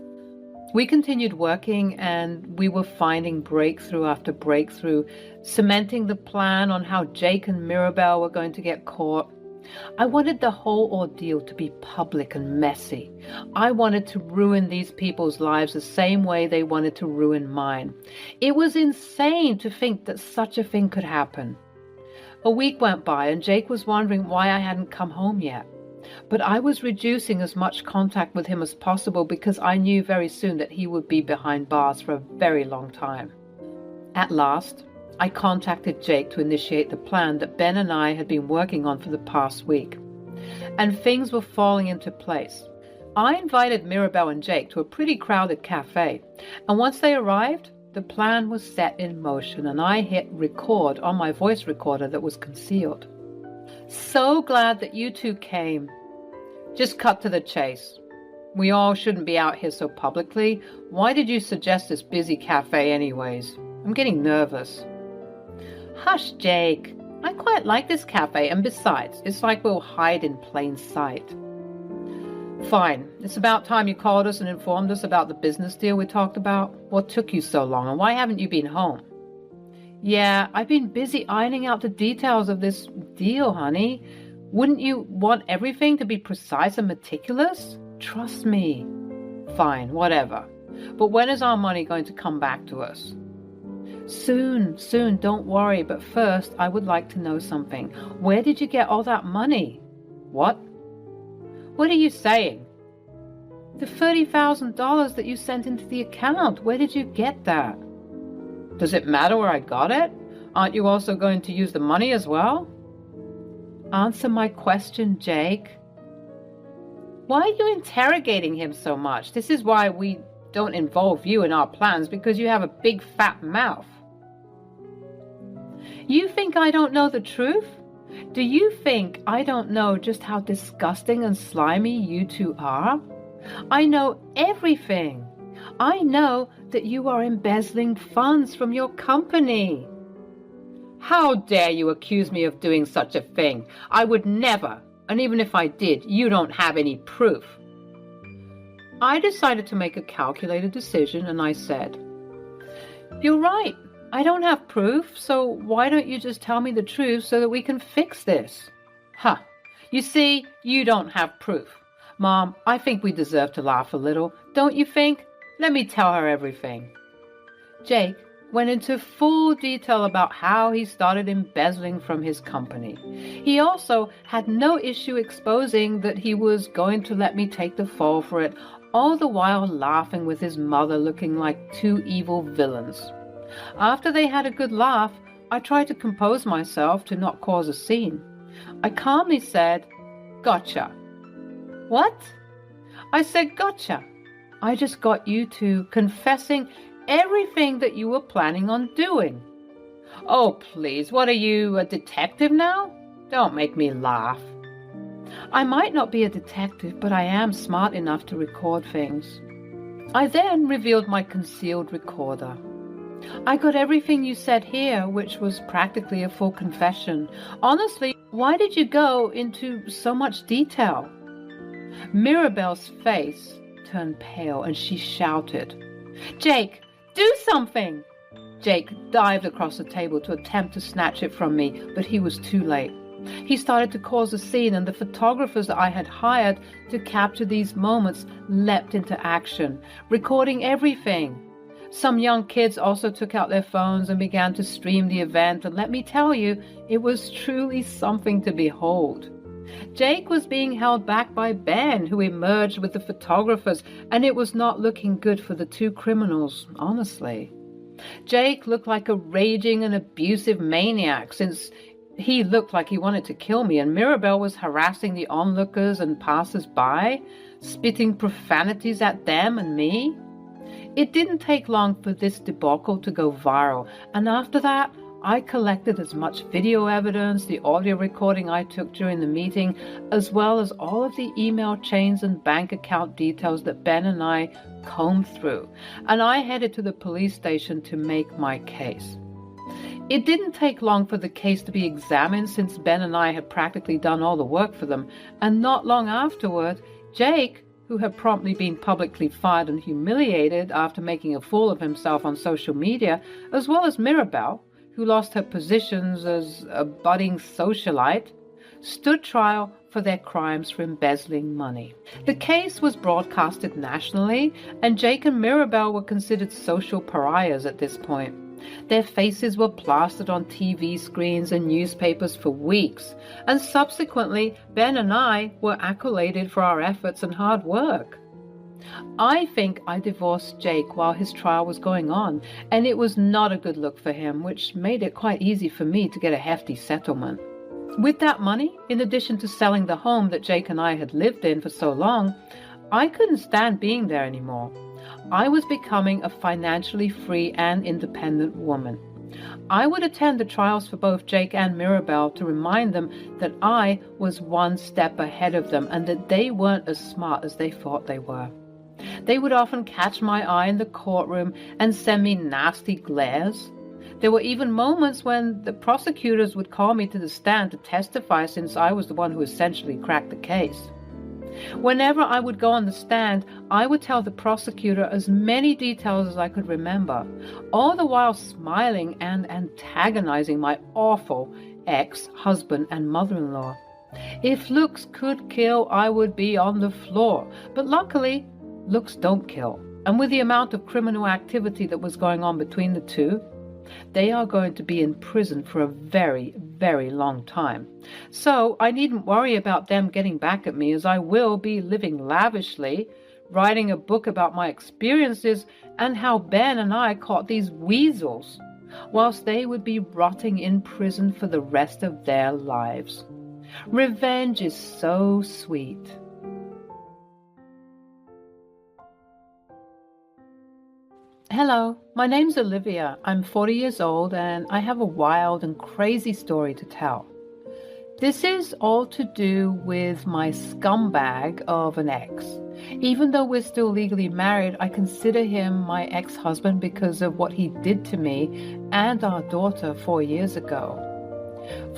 We continued working, and we were finding breakthrough after breakthrough, cementing the plan on how Jake and Mirabelle were going to get caught. I wanted the whole ordeal to be public and messy. I wanted to ruin these people's lives the same way they wanted to ruin mine. It was insane to think that such a thing could happen. A week went by, and Jake was wondering why I hadn't come home yet. But I was reducing as much contact with him as possible because I knew very soon that he would be behind bars for a very long time. At last, I contacted Jake to initiate the plan that Ben and I had been working on for the past week. and things were falling into place. I invited Mirabelle and Jake to a pretty crowded cafe, and once they arrived, the plan was set in motion, and I hit record on my voice recorder that was concealed. So glad that you two came. Just cut to the chase. We all shouldn't be out here so publicly. Why did you suggest this busy cafe anyways? I'm getting nervous. Hush, Jake. I quite like this cafe, and besides, it's like we'll hide in plain sight. Fine. It's about time you called us and informed us about the business deal we talked about. What took you so long, and why haven't you been home? Yeah, I've been busy ironing out the details of this deal, honey. Wouldn't you want everything to be precise and meticulous? Trust me. Fine, whatever. But when is our money going to come back to us? Soon, don't worry. But first, I would like to know something. Where did you get all that money? What? What are you saying? The $30,000 that you sent into the account. Where did you get that? Does it matter where I got it? Aren't you also going to use the money as well? Answer my question, Jake. Why are you interrogating him so much? This is why we don't involve you in our plans, because you have a big fat mouth. You think I don't know the truth? Do you think I don't know just how disgusting and slimy you two are? I know everything. I know that you are embezzling funds from your company. How dare you accuse me of doing such a thing? I would never, and even if I did, you don't have any proof. I decided to make a calculated decision, and I said, You're right. I don't have proof, so why don't you just tell me the truth so that we can fix this? Huh. You see, you don't have proof. Mom, I think we deserve to laugh a little, don't you think? Let me tell her everything. Jake went into full detail about how he started embezzling from his company. He also had no issue exposing that he was going to let me take the fall for it, all the while laughing with his mother looking like two evil villains. After they had a good laugh, I tried to compose myself to not cause a scene. I calmly said, Gotcha. What? I said, Gotcha. I just got you two confessing everything that you were planning on doing. Oh, please, what are you, a detective now? Don't make me laugh. I might not be a detective, but I am smart enough to record things. I then revealed my concealed recorder. I got everything you said here, which was practically a full confession. Honestly, why did you go into so much detail? Mirabelle's face turned pale and she shouted, Jake, do something! Jake dived across the table to attempt to snatch it from me, but he was too late. He started to cause a scene, and the photographers that I had hired to capture these moments leapt into action, recording everything. Some young kids also took out their phones and began to stream the event, and let me tell you, it was truly something to behold. Jake was being held back by Ben, who emerged with the photographers, and it was not looking good for the two criminals, honestly. Jake looked like a raging and abusive maniac, since he looked like he wanted to kill me, and Mirabelle was harassing the onlookers and passers-by, spitting profanities at them and me. It didn't take long for this debacle to go viral, and after that, I collected as much video evidence, the audio recording I took during the meeting, as well as all of the email chains and bank account details that Ben and I combed through, and I headed to the police station to make my case. It didn't take long for the case to be examined, since Ben and I had practically done all the work for them, and not long afterward, Jake, who had promptly been publicly fired and humiliated after making a fool of himself on social media, as well as Mirabelle, who lost her positions as a budding socialite, stood trial for their crimes for embezzling money. The case was broadcasted nationally, and Jake and Mirabelle were considered social pariahs at this point. Their faces were plastered on TV screens and newspapers for weeks, and subsequently, Ben and I were accoladed for our efforts and hard work. I think I divorced Jake while his trial was going on, and it was not a good look for him, which made it quite easy for me to get a hefty settlement. With that money, in addition to selling the home that Jake and I had lived in for so long, I couldn't stand being there anymore. I was becoming a financially free and independent woman. I would attend the trials for both Jake and Mirabelle to remind them that I was one step ahead of them and that they weren't as smart as they thought they were. They would often catch my eye in the courtroom and send me nasty glares. There were even moments when the prosecutors would call me to the stand to testify, since I was the one who essentially cracked the case. Whenever I would go on the stand, I would tell the prosecutor as many details as I could remember, all the while smiling and antagonizing my awful ex-husband and mother-in-law. If looks could kill, I would be on the floor. But luckily, looks don't kill. And with the amount of criminal activity that was going on between the two, they are going to be in prison for a very, very long time. So I needn't worry about them getting back at me, as I will be living lavishly, writing a book about my experiences and how Ben and I caught these weasels, whilst they would be rotting in prison for the rest of their lives. Revenge is so sweet. Hello, my name's Olivia. I'm 40 years old and I have a wild and crazy story to tell. This is all to do with my scumbag of an ex. Even though we're still legally married, I consider him my ex-husband because of what he did to me and our daughter 4 years ago.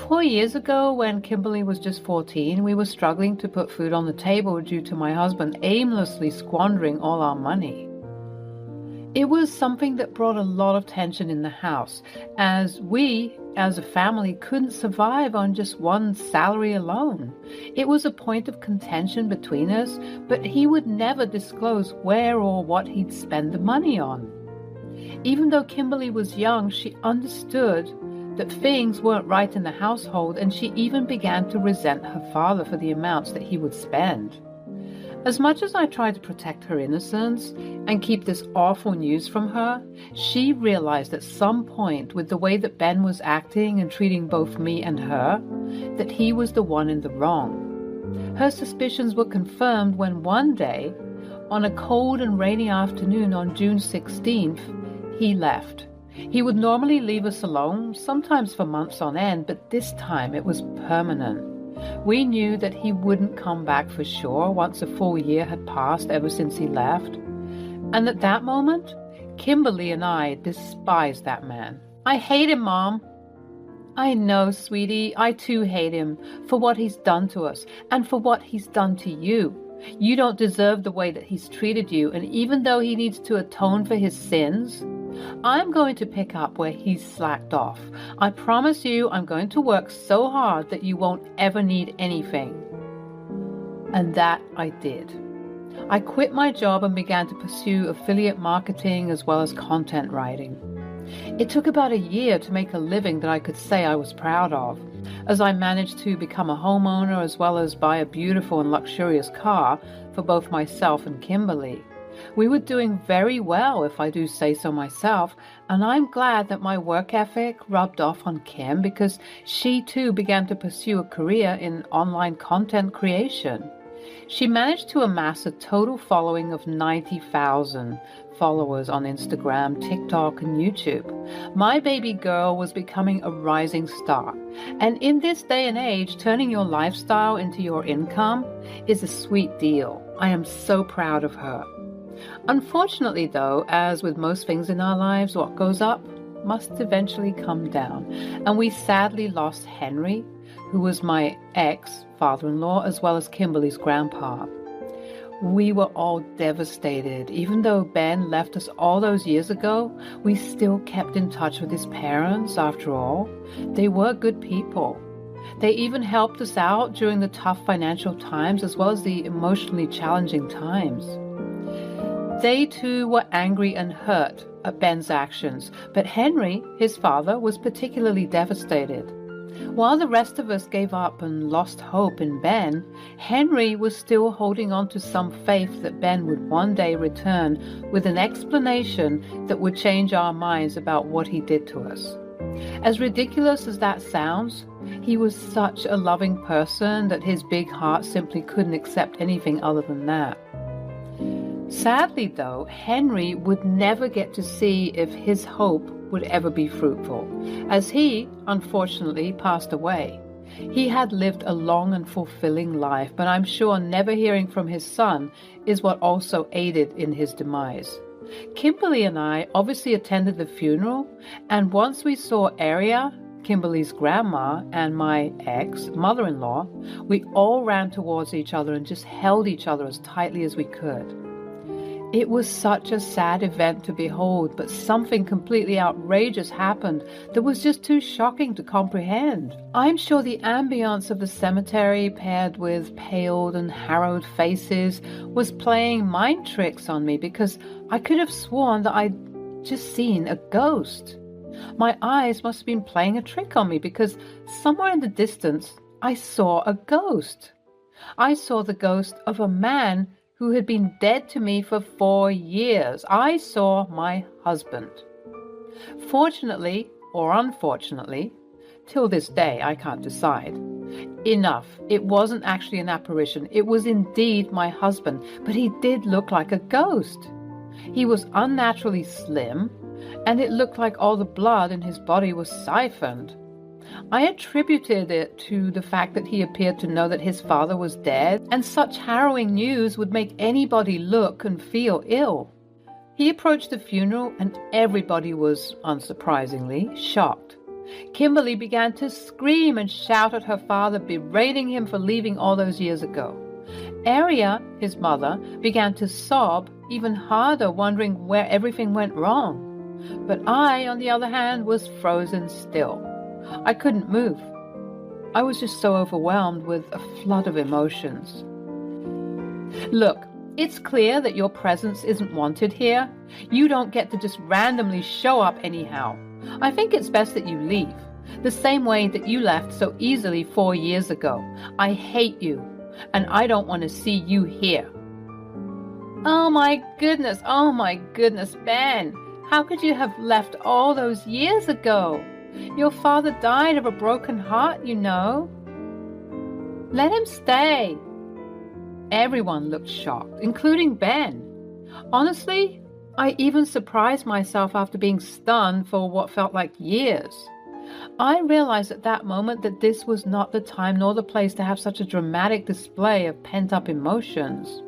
4 years ago, when Kimberly was just 14, we were struggling to put food on the table due to my husband aimlessly squandering all our money. It was something that brought a lot of tension in the house, as we, as a family, couldn't survive on just one salary alone. It was a point of contention between us, but he would never disclose where or what he'd spend the money on. Even though Kimberly was young, she understood that things weren't right in the household, and she even began to resent her father for the amounts that he would spend. As much as I tried to protect her innocence and keep this awful news from her, she realized at some point, with the way that Ben was acting and treating both me and her, that he was the one in the wrong. Her suspicions were confirmed when one day, on a cold and rainy afternoon on June 16th, he left. He would normally leave us alone, sometimes for months on end, but this time it was permanent. We knew that he wouldn't come back for sure once a full year had passed ever since he left. And at that moment, Kimberly and I despised that man. I hate him, Mom. I know, sweetie, I too hate him for what he's done to us and for what he's done to you. You don't deserve the way that he's treated you, and even though he needs to atone for his sins, I'm going to pick up where he's slacked off. I promise you I'm going to work so hard that you won't ever need anything. And that I did. I quit my job and began to pursue affiliate marketing as well as content writing. It took about a year to make a living that I could say I was proud of, as I managed to become a homeowner as well as buy a beautiful and luxurious car for both myself and Kimberly. We were doing very well, if I do say so myself, and I'm glad that my work ethic rubbed off on Kim, because she too began to pursue a career in online content creation. She managed to amass a total following of 90,000 followers on Instagram, TikTok, and YouTube. My baby girl was becoming a rising star. And in this day and age, turning your lifestyle into your income is a sweet deal. I am so proud of her. Unfortunately, though, as with most things in our lives, what goes up must eventually come down. And we sadly lost Henry, who was my ex-father-in-law, as well as Kimberly's grandpa. We were all devastated. Even though Ben left us all those years ago, we still kept in touch with his parents, after all. They were good people. They even helped us out during the tough financial times as well as the emotionally challenging times. They too were angry and hurt at Ben's actions, but Henry, his father, was particularly devastated. While the rest of us gave up and lost hope in Ben, Henry was still holding on to some faith that Ben would one day return with an explanation that would change our minds about what he did to us. As ridiculous as that sounds, He was such a loving person that his big heart simply couldn't accept anything other than that. Sadly, though, Henry would never get to see if his hope would ever be fruitful, as he, unfortunately, passed away. He had lived a long and fulfilling life, but I'm sure never hearing from his son is what also aided in his demise. Kimberly and I obviously attended the funeral, and once we saw Aria, Kimberly's grandma, and my ex-mother-in-law, we all ran towards each other and just held each other as tightly as we could. It was such a sad event to behold, but something completely outrageous happened that was just too shocking to comprehend. I'm sure the ambience of the cemetery, paired with paled and harrowed faces, was playing mind tricks on me, because I could have sworn that I'd just seen a ghost. My eyes must have been playing a trick on me, because somewhere in the distance I saw a ghost. I saw the ghost of a man who had been dead to me for 4 years. I saw my husband. Fortunately, or unfortunately, till this day I can't decide. Enough. It wasn't actually an apparition. It was indeed my husband, but he did look like a ghost. He was unnaturally slim, and it looked like all the blood in his body was siphoned. I attributed it to the fact that he appeared to know that his father was dead, and such harrowing news would make anybody look and feel ill. He approached the funeral, and everybody was, unsurprisingly, shocked. Kimberly began to scream and shout at her father, berating him for leaving all those years ago. Aria, his mother, began to sob even harder, wondering where everything went wrong. But I, on the other hand, was frozen still. I couldn't move. I was just so overwhelmed with a flood of emotions. Look, it's clear that your presence isn't wanted here. You don't get to just randomly show up anyhow. I think it's best that you leave, the same way that you left so easily 4 years ago. I hate you, and I don't want to see you here. Oh my goodness, Ben. How could you have left all those years ago? Your father died of a broken heart, you know. Let him stay. Everyone looked shocked, including Ben. Honestly, I even surprised myself after being stunned for what felt like years. I realized at that moment that this was not the time nor the place to have such a dramatic display of pent-up emotions.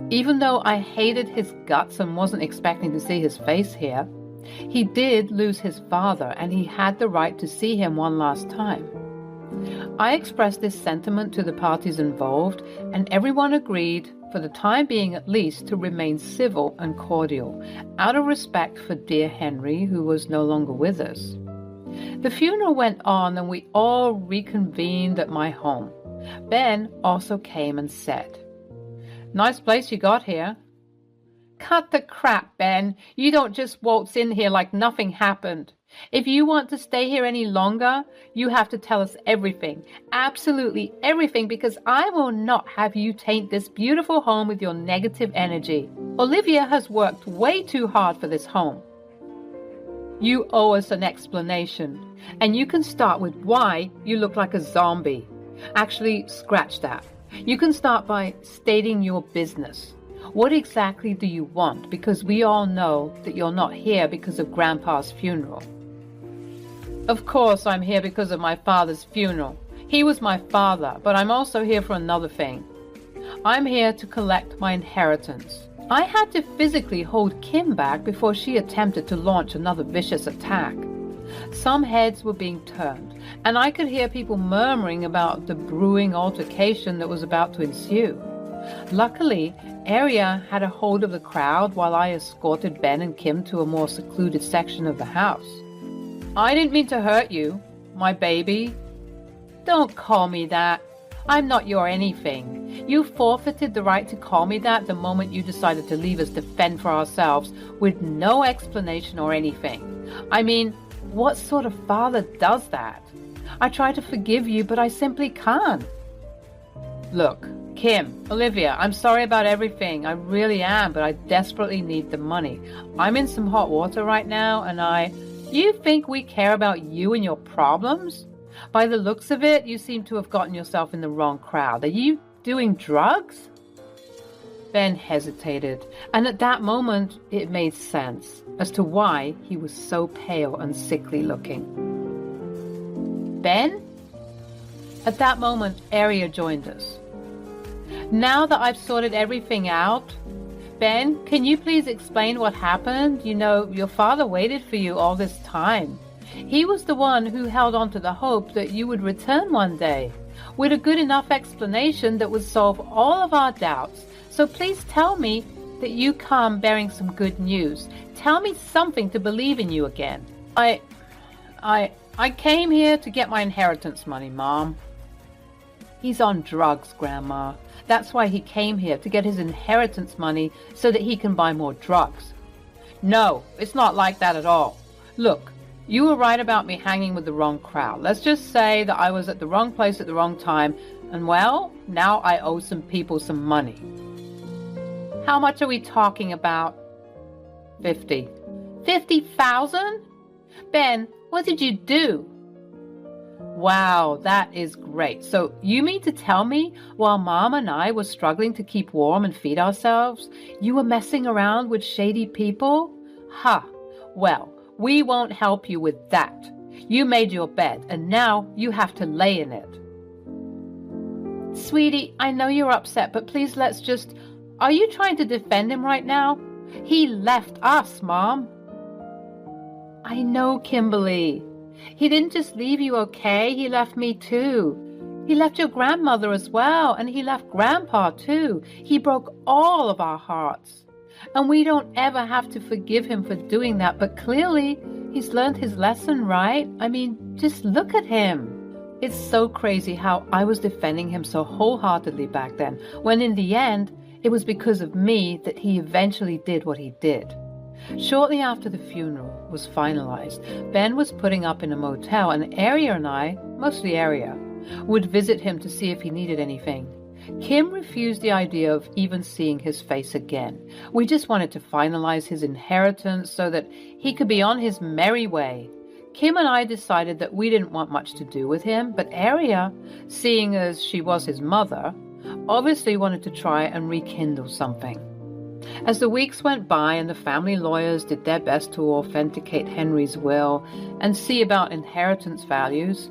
Even though I hated his guts and wasn't expecting to see his face here, he did lose his father, and he had the right to see him one last time. I expressed this sentiment to the parties involved, and everyone agreed, for the time being at least, to remain civil and cordial, out of respect for dear Henry, who was no longer with us. The funeral went on, and we all reconvened at my home. Ben also came and said, "Nice place you got here." "Cut the crap, Ben. You don't just waltz in here like nothing happened. If you want to stay here any longer, you have to tell us everything, absolutely everything, because I will not have you taint this beautiful home with your negative energy. Olivia has worked way too hard for this home. You owe us an explanation, and you can start with why you look like a zombie. Actually, scratch that. You can start by stating your business. What exactly do you want? Because we all know that you're not here because of Grandpa's funeral." "Of course I'm here because of my father's funeral. He was my father, but I'm also here for another thing. I'm here to collect my inheritance." I had to physically hold Kim back before she attempted to launch another vicious attack. Some heads were being turned, and I could hear people murmuring about the brewing altercation that was about to ensue. Luckily, Aria had a hold of the crowd while I escorted Ben and Kim to a more secluded section of the house. "I didn't mean to hurt you, my baby." "Don't call me that. I'm not your anything. You forfeited the right to call me that the moment you decided to leave us to fend for ourselves with no explanation or anything. I mean, what sort of father does that? I try to forgive you, but I simply can't." "Look, Kim, Olivia, I'm sorry about everything. I really am, but I desperately need the money. I'm in some hot water right now, and You think we care about you and your problems? By the looks of it, you seem to have gotten yourself in the wrong crowd. Are you doing drugs? Ben hesitated, and at that moment it made sense as to why he was so pale and sickly looking. Ben? At that moment, Aria joined us. Now that I've sorted everything out, Ben, can you please explain what happened? You know, your father waited for you all this time. He was the one who held on to the hope that you would return one day, with a good enough explanation that would solve all of our doubts. So please tell me that you come bearing some good news. Tell me something to believe in you again. I came here to get my inheritance money, Mom. He's on drugs, Grandma. That's why he came here, to get his inheritance money so that he can buy more drugs. No, it's not like that at all. Look, you were right about me hanging with the wrong crowd. Let's just say that I was at the wrong place at the wrong time, and well, now I owe some people some money. How much are we talking about? 50. 50,000? Ben, what did you do? Wow, that is great. So you mean to tell me while Mom and I were struggling to keep warm and feed ourselves, you were messing around with shady people? Ha! Well, we won't help you with that. You made your bed, and now you have to lay in it. Sweetie, I know you're upset, but please let's just... Are you trying to defend him right now? He left us, Mom. I know, Kimberly. He didn't just leave you, okay? He left me too. He left your grandmother as well, and he left Grandpa too. He broke all of our hearts. And we don't ever have to forgive him for doing that, but clearly he's learned his lesson, right? I mean, just look at him. It's so crazy how I was defending him so wholeheartedly back then, when in the end, it was because of me that he eventually did what he did. Shortly after the funeral was finalized, Ben was putting up in a motel, and Aria and I, mostly Aria, would visit him to see if he needed anything. Kim refused the idea of even seeing his face again. We just wanted to finalize his inheritance so that he could be on his merry way. Kim and I decided that we didn't want much to do with him, but Aria, seeing as she was his mother, obviously wanted to try and rekindle something. As the weeks went by and the family lawyers did their best to authenticate Henry's will and see about inheritance values,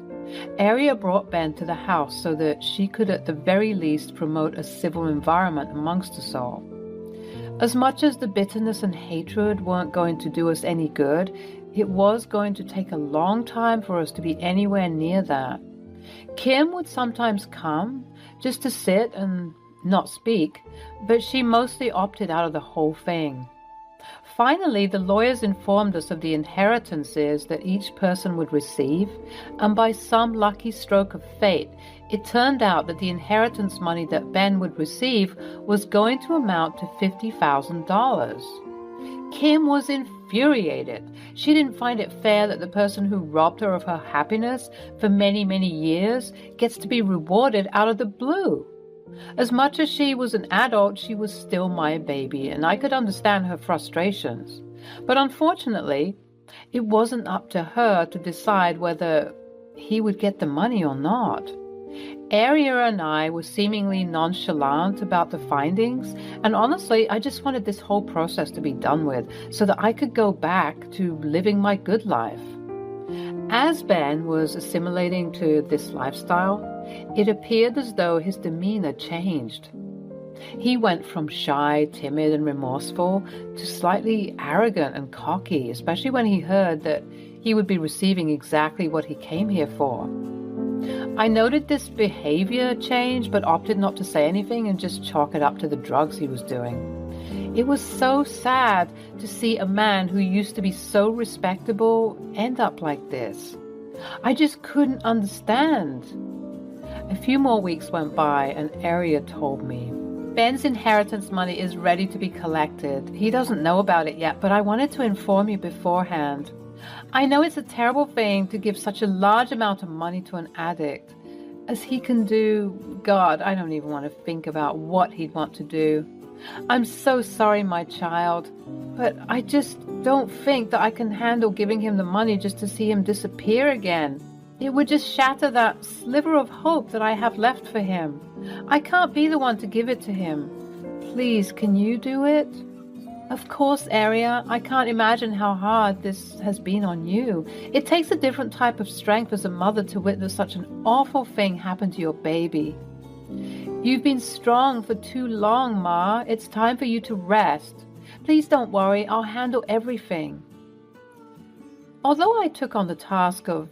Aria brought Ben to the house so that she could at the very least promote a civil environment amongst us all. As much as the bitterness and hatred weren't going to do us any good, it was going to take a long time for us to be anywhere near that. Kim would sometimes come just to sit and not speak, but she mostly opted out of the whole thing. Finally, the lawyers informed us of the inheritances that each person would receive, and by some lucky stroke of fate, it turned out that the inheritance money that Ben would receive was going to amount to $50,000. Kim was infuriated. She didn't find it fair that the person who robbed her of her happiness for many, many years gets to be rewarded out of the blue. As much as she was an adult, she was still my baby, and I could understand her frustrations. But unfortunately, it wasn't up to her to decide whether he would get the money or not. Aria and I were seemingly nonchalant about the findings, and honestly, I just wanted this whole process to be done with so that I could go back to living my good life. As Ben was assimilating to this lifestyle, it appeared as though his demeanor changed. He went from shy, timid, and remorseful to slightly arrogant and cocky, especially when he heard that he would be receiving exactly what he came here for. I noted this behavior change, but opted not to say anything and just chalk it up to the drugs he was doing. It was so sad to see a man who used to be so respectable end up like this. I just couldn't understand. A few more weeks went by and Aria told me, Ben's inheritance money is ready to be collected. He doesn't know about it yet, but I wanted to inform you beforehand. I know it's a terrible thing to give such a large amount of money to an addict, as he can do. God, I don't even want to think about what he'd want to do. I'm so sorry, my child, but I just don't think that I can handle giving him the money just to see him disappear again. It would just shatter that sliver of hope that I have left for him. I can't be the one to give it to him. Please, can you do it? Of course, Aria. I can't imagine how hard this has been on you. It takes a different type of strength as a mother to witness such an awful thing happen to your baby. You've been strong for too long, Ma. It's time for you to rest. Please don't worry. I'll handle everything. Although I took on the task of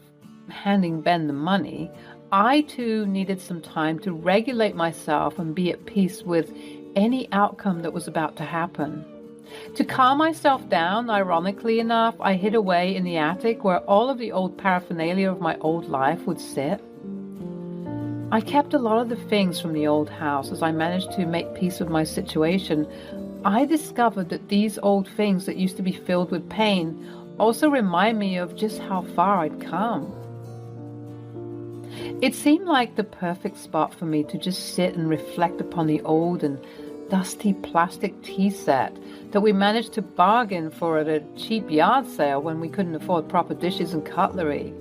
handing Ben the money, I too needed some time to regulate myself and be at peace with any outcome that was about to happen. To calm myself down, ironically enough, I hid away in the attic where all of the old paraphernalia of my old life would sit. I kept a lot of the things from the old house. As I managed to make peace with my situation, I discovered that these old things that used to be filled with pain also remind me of just how far I'd come. It seemed like the perfect spot for me to just sit and reflect upon the old and dusty plastic tea set that we managed to bargain for at a cheap yard sale when we couldn't afford proper dishes and cutlery.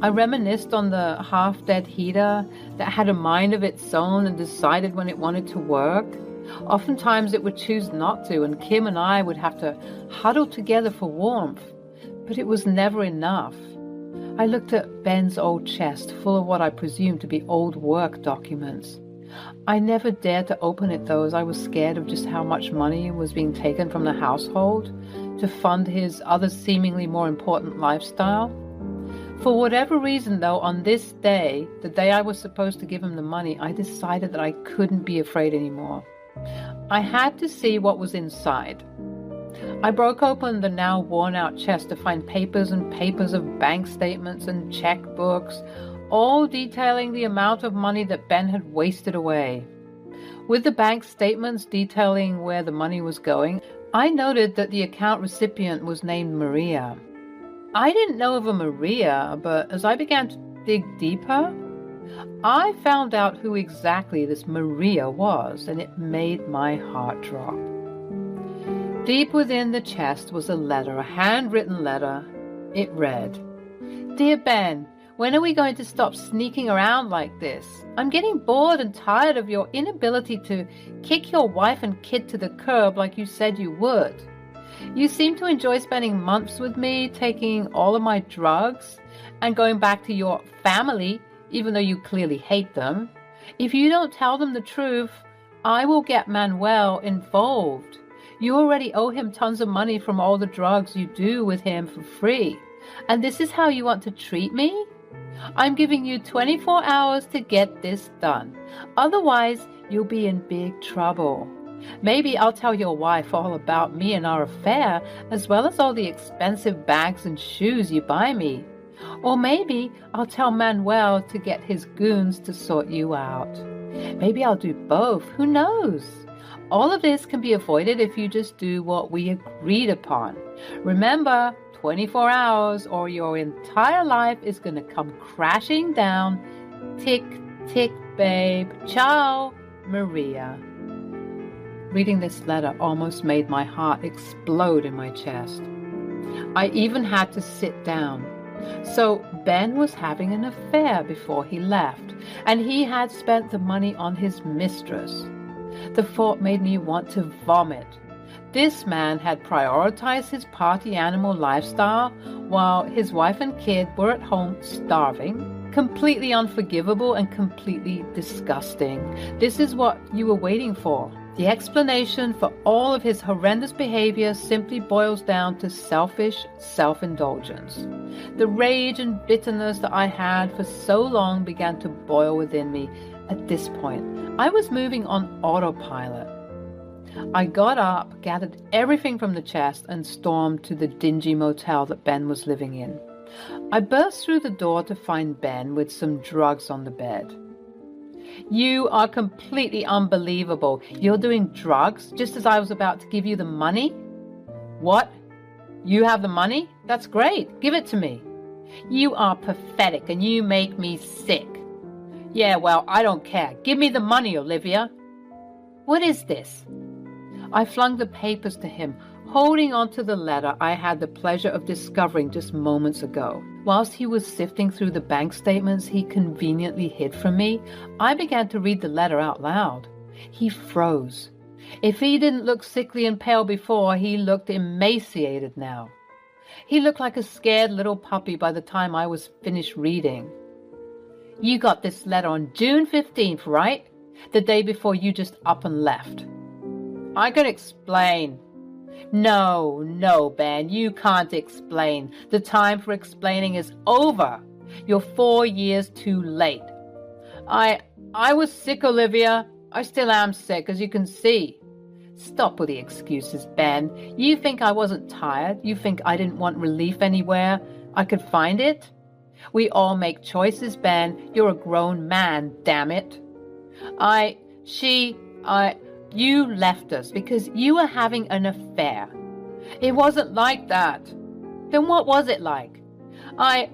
I reminisced on the half-dead heater that had a mind of its own and decided when it wanted to work. Oftentimes it would choose not to, and Kim and I would have to huddle together for warmth, but it was never enough. I looked at Ben's old chest full of what I presumed to be old work documents. I never dared to open it though, as I was scared of just how much money was being taken from the household to fund his other seemingly more important lifestyle. For whatever reason though, on this day, the day I was supposed to give him the money, I decided that I couldn't be afraid anymore. I had to see what was inside. I broke open the now worn-out chest to find papers and papers of bank statements and checkbooks, all detailing the amount of money that Ben had wasted away. With the bank statements detailing where the money was going, I noted that the account recipient was named Maria. I didn't know of a Maria, but as I began to dig deeper, I found out who exactly this Maria was, and it made my heart drop. Deep within the chest was a letter, a handwritten letter. It read, "Dear Ben, when are we going to stop sneaking around like this? I'm getting bored and tired of your inability to kick your wife and kid to the curb like you said you would. You seem to enjoy spending months with me, taking all of my drugs, and going back to your family, even though you clearly hate them. If you don't tell them the truth, I will get Manuel involved. You already owe him tons of money from all the drugs you do with him for free. And this is how you want to treat me? I'm giving you 24 hours to get this done. Otherwise, you'll be in big trouble. Maybe I'll tell your wife all about me and our affair, as well as all the expensive bags and shoes you buy me. Or maybe I'll tell Manuel to get his goons to sort you out. Maybe I'll do both. Who knows? All of this can be avoided if you just do what we agreed upon. Remember, 24 hours or your entire life is going to come crashing down. Tick, tick, babe. Ciao, Maria." Reading this letter almost made my heart explode in my chest. I even had to sit down. So Ben was having an affair before he left, and he had spent the money on his mistress. The thought made me want to vomit. This man had prioritized his party animal lifestyle while his wife and kid were at home starving. Completely unforgivable and completely disgusting. This is what you were waiting for. The explanation for all of his horrendous behavior simply boils down to selfish self-indulgence. The rage and bitterness that I had for so long began to boil within me. At this point, I was moving on autopilot. I got up, gathered everything from the chest, and stormed to the dingy motel that Ben was living in. I burst through the door to find Ben with some drugs on the bed. "You are completely unbelievable. You're doing drugs just as I was about to give you the money?" "What? You have the money? That's great. Give it to me." "You are pathetic and you make me sick." "Yeah, well, I don't care. Give me the money, Olivia." "What is this?" I flung the papers to him, holding on to the letter I had the pleasure of discovering just moments ago. Whilst he was sifting through the bank statements he conveniently hid from me, I began to read the letter out loud. He froze. If he didn't look sickly and pale before, he looked emaciated now. He looked like a scared little puppy by the time I was finished reading. You got this letter on June 15th, right? The day before you just up and left. I can explain. No, Ben, you can't explain. The time for explaining is over. You're 4 years too late. I was sick, Olivia. I still am sick, as you can see. Stop with the excuses, Ben. You think I wasn't tired? You think I didn't want relief anywhere I could find it? We all make choices, Ben. You're a grown man, damn it. You left us because you were having an affair. It wasn't like that. Then what was it like? I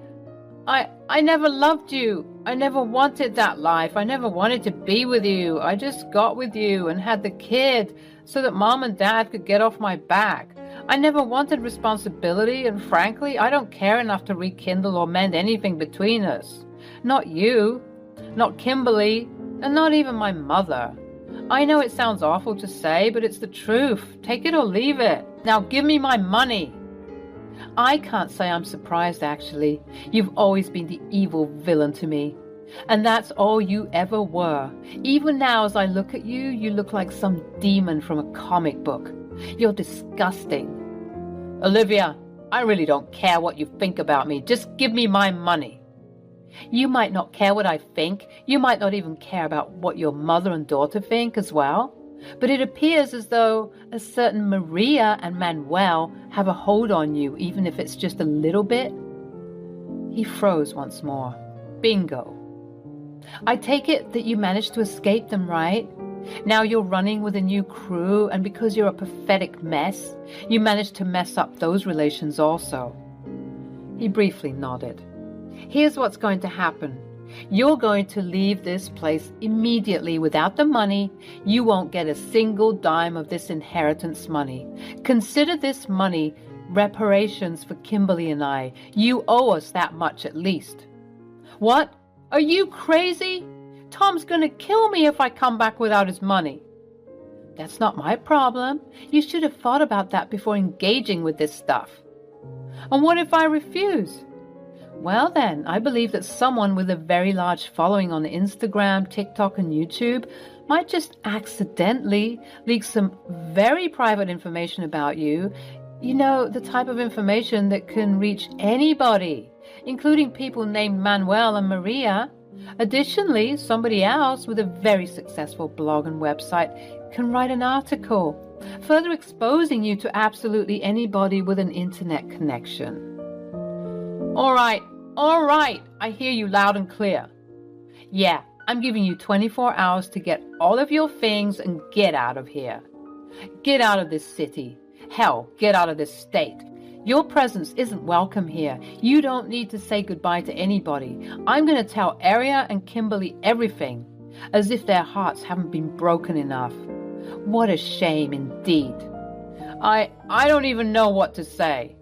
never loved you. I never wanted that life. I never wanted to be with you. I just got with you and had the kid so that Mom and Dad could get off my back. I never wanted responsibility, and frankly, I don't care enough to rekindle or mend anything between us. Not you, not Kimberly, and not even my mother. I know it sounds awful to say, but it's the truth. Take it or leave it. Now give me my money. I can't say I'm surprised, actually. You've always been the evil villain to me. And that's all you ever were. Even now, as I look at you, you look like some demon from a comic book. You're disgusting. Olivia, I really don't care what you think about me. Just give me my money. You might not care what I think. You might not even care about what your mother and daughter think as well. But it appears as though a certain Maria and Manuel have a hold on you, even if it's just a little bit. He froze once more. Bingo. I take it that you managed to escape them, right? Now you're running with a new crew, and because you're a pathetic mess, you managed to mess up those relations also. He briefly nodded. Here's what's going to happen. You're going to leave this place immediately without the money. You won't get a single dime of this inheritance money. Consider this money reparations for Kimberly and I. You owe us that much at least. What? Are you crazy? Tom's going to kill me if I come back without his money. That's not my problem. You should have thought about that before engaging with this stuff. And what if I refuse? Well then, I believe that someone with a very large following on Instagram, TikTok, and YouTube might just accidentally leak some very private information about you. You know, the type of information that can reach anybody, including people named Manuel and Maria. Additionally, somebody else with a very successful blog and website can write an article, further exposing you to absolutely anybody with an internet connection. All right, I hear you loud and clear. Yeah, I'm giving you 24 hours to get all of your things and get out of here. Get out of this city. Hell, get out of this state. Your presence isn't welcome here. You don't need to say goodbye to anybody. I'm going to tell Aria and Kimberly everything, as if their hearts haven't been broken enough. What a shame indeed. I don't even know what to say.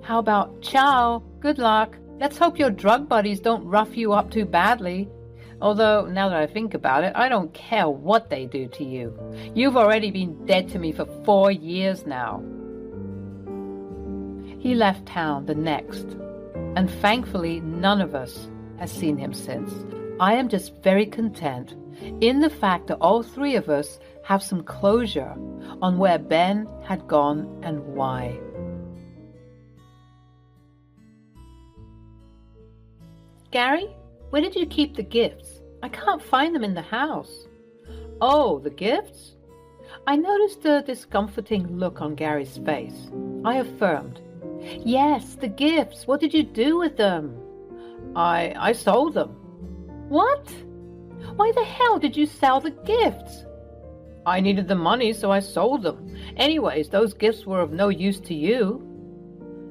How about ciao, good luck. Let's hope your drug buddies don't rough you up too badly. Although, now that I think about it, I don't care what they do to you. You've already been dead to me for 4 years now. He left town the next, and thankfully none of us has seen him since. I am just very content in the fact that all three of us have some closure on where Ben had gone and why. Gary, where did you keep the gifts? I can't find them in the house. Oh, the gifts? I noticed a discomforting look on Gary's face. I affirmed. Yes, the gifts. What did you do with them? I sold them. What? Why the hell did you sell the gifts? I needed the money, so I sold them. Anyways, those gifts were of no use to you.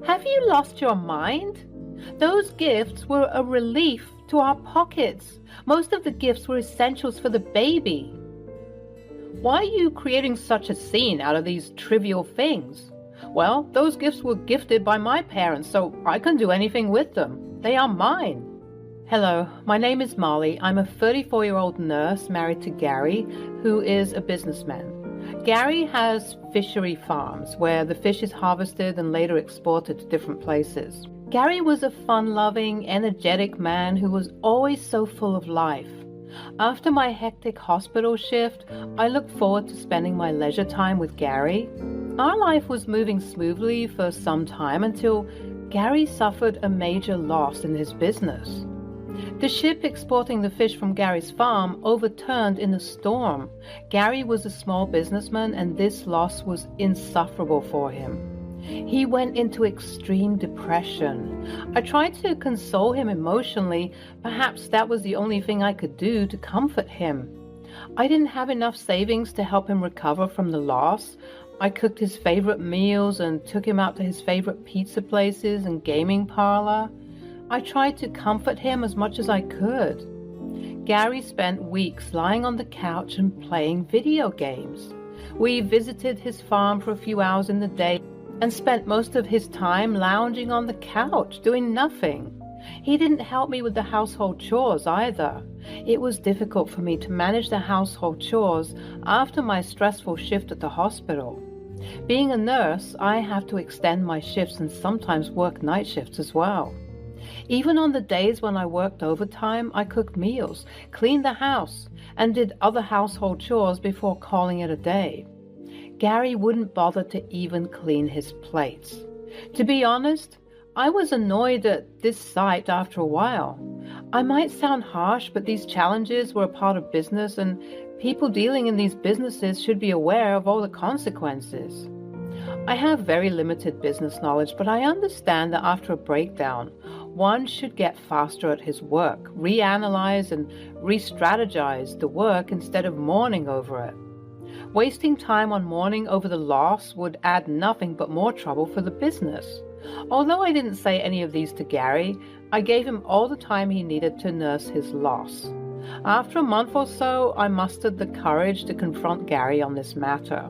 Have you lost your mind? Those gifts were a relief to our pockets. Most of the gifts were essentials for the baby. Why are you creating such a scene out of these trivial things? Well, those gifts were gifted by my parents, so I can do anything with them. They are mine. Hello, my name is Molly. I'm a 34-year-old nurse married to Gary, who is a businessman. Gary has fishery farms where the fish is harvested and later exported to different places. Gary was a fun-loving, energetic man who was always so full of life. After my hectic hospital shift, I looked forward to spending my leisure time with Gary. Our life was moving smoothly for some time until Gary suffered a major loss in his business. The ship exporting the fish from Gary's farm overturned in a storm. Gary was a small businessman, and this loss was insufferable for him. He went into extreme depression. I tried to console him emotionally. Perhaps that was the only thing I could do to comfort him. I didn't have enough savings to help him recover from the loss. I cooked his favorite meals and took him out to his favorite pizza places and gaming parlor. I tried to comfort him as much as I could. Gary spent weeks lying on the couch and playing video games. We visited his farm for a few hours in the day and spent most of his time lounging on the couch, doing nothing. He didn't help me with the household chores either. It was difficult for me to manage the household chores after my stressful shift at the hospital. Being a nurse, I have to extend my shifts and sometimes work night shifts as well. Even on the days when I worked overtime, I cooked meals, cleaned the house, and did other household chores before calling it a day. Gary wouldn't bother to even clean his plates. To be honest, I was annoyed at this sight after a while. I might sound harsh, but these challenges were a part of business, and people dealing in these businesses should be aware of all the consequences. I have very limited business knowledge, but I understand that after a breakdown, one should get faster at his work, reanalyze and re-strategize the work instead of mourning over it. Wasting time on mourning over the loss would add nothing but more trouble for the business. Although I didn't say any of these to Gary, I gave him all the time he needed to nurse his loss. After a month or so, I mustered the courage to confront Gary on this matter.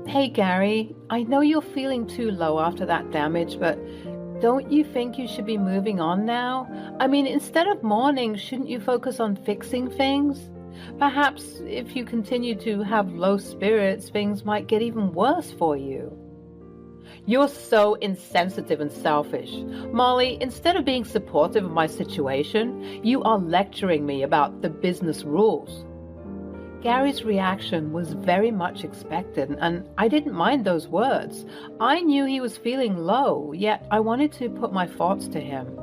Hey Gary, I know you're feeling too low after that damage, but don't you think you should be moving on now? I mean, instead of mourning, shouldn't you focus on fixing things? Perhaps if you continue to have low spirits, things might get even worse for you. You're so insensitive and selfish. Molly, instead of being supportive of my situation, you are lecturing me about the business rules. Gary's reaction was very much expected, and I didn't mind those words. I knew he was feeling low, yet I wanted to put my thoughts to him.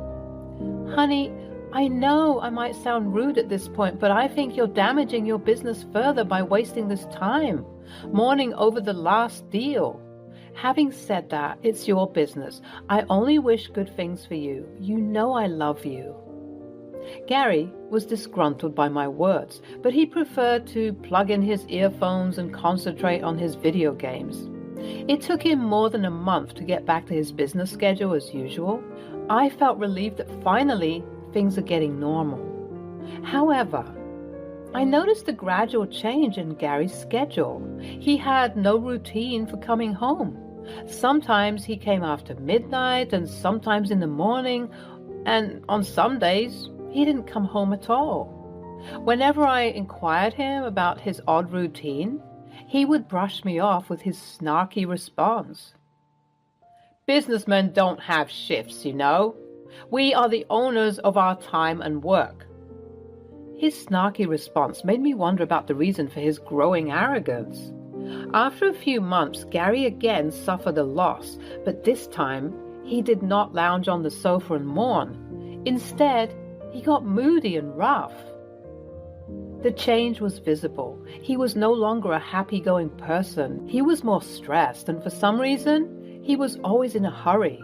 Honey, I know I might sound rude at this point, but I think you're damaging your business further by wasting this time, mourning over the last deal. Having said that, it's your business. I only wish good things for you. You know I love you. Gary was disgruntled by my words, but he preferred to plug in his earphones and concentrate on his video games. It took him more than a month to get back to his business schedule as usual. I felt relieved that finally things are getting normal. However, I noticed a gradual change in Gary's schedule. He had no routine for coming home. Sometimes he came after midnight and sometimes in the morning, and on some days he didn't come home at all. Whenever I inquired him about his odd routine, he would brush me off with his snarky response. Businessmen don't have shifts, you know. We are the owners of our time and work. His snarky response made me wonder about the reason for his growing arrogance. After a few months, Gary again suffered a loss, but this time he did not lounge on the sofa and mourn. Instead, he got moody and rough. The change was visible. He was no longer a happy-going person. He was more stressed, and for some reason, he was always in a hurry.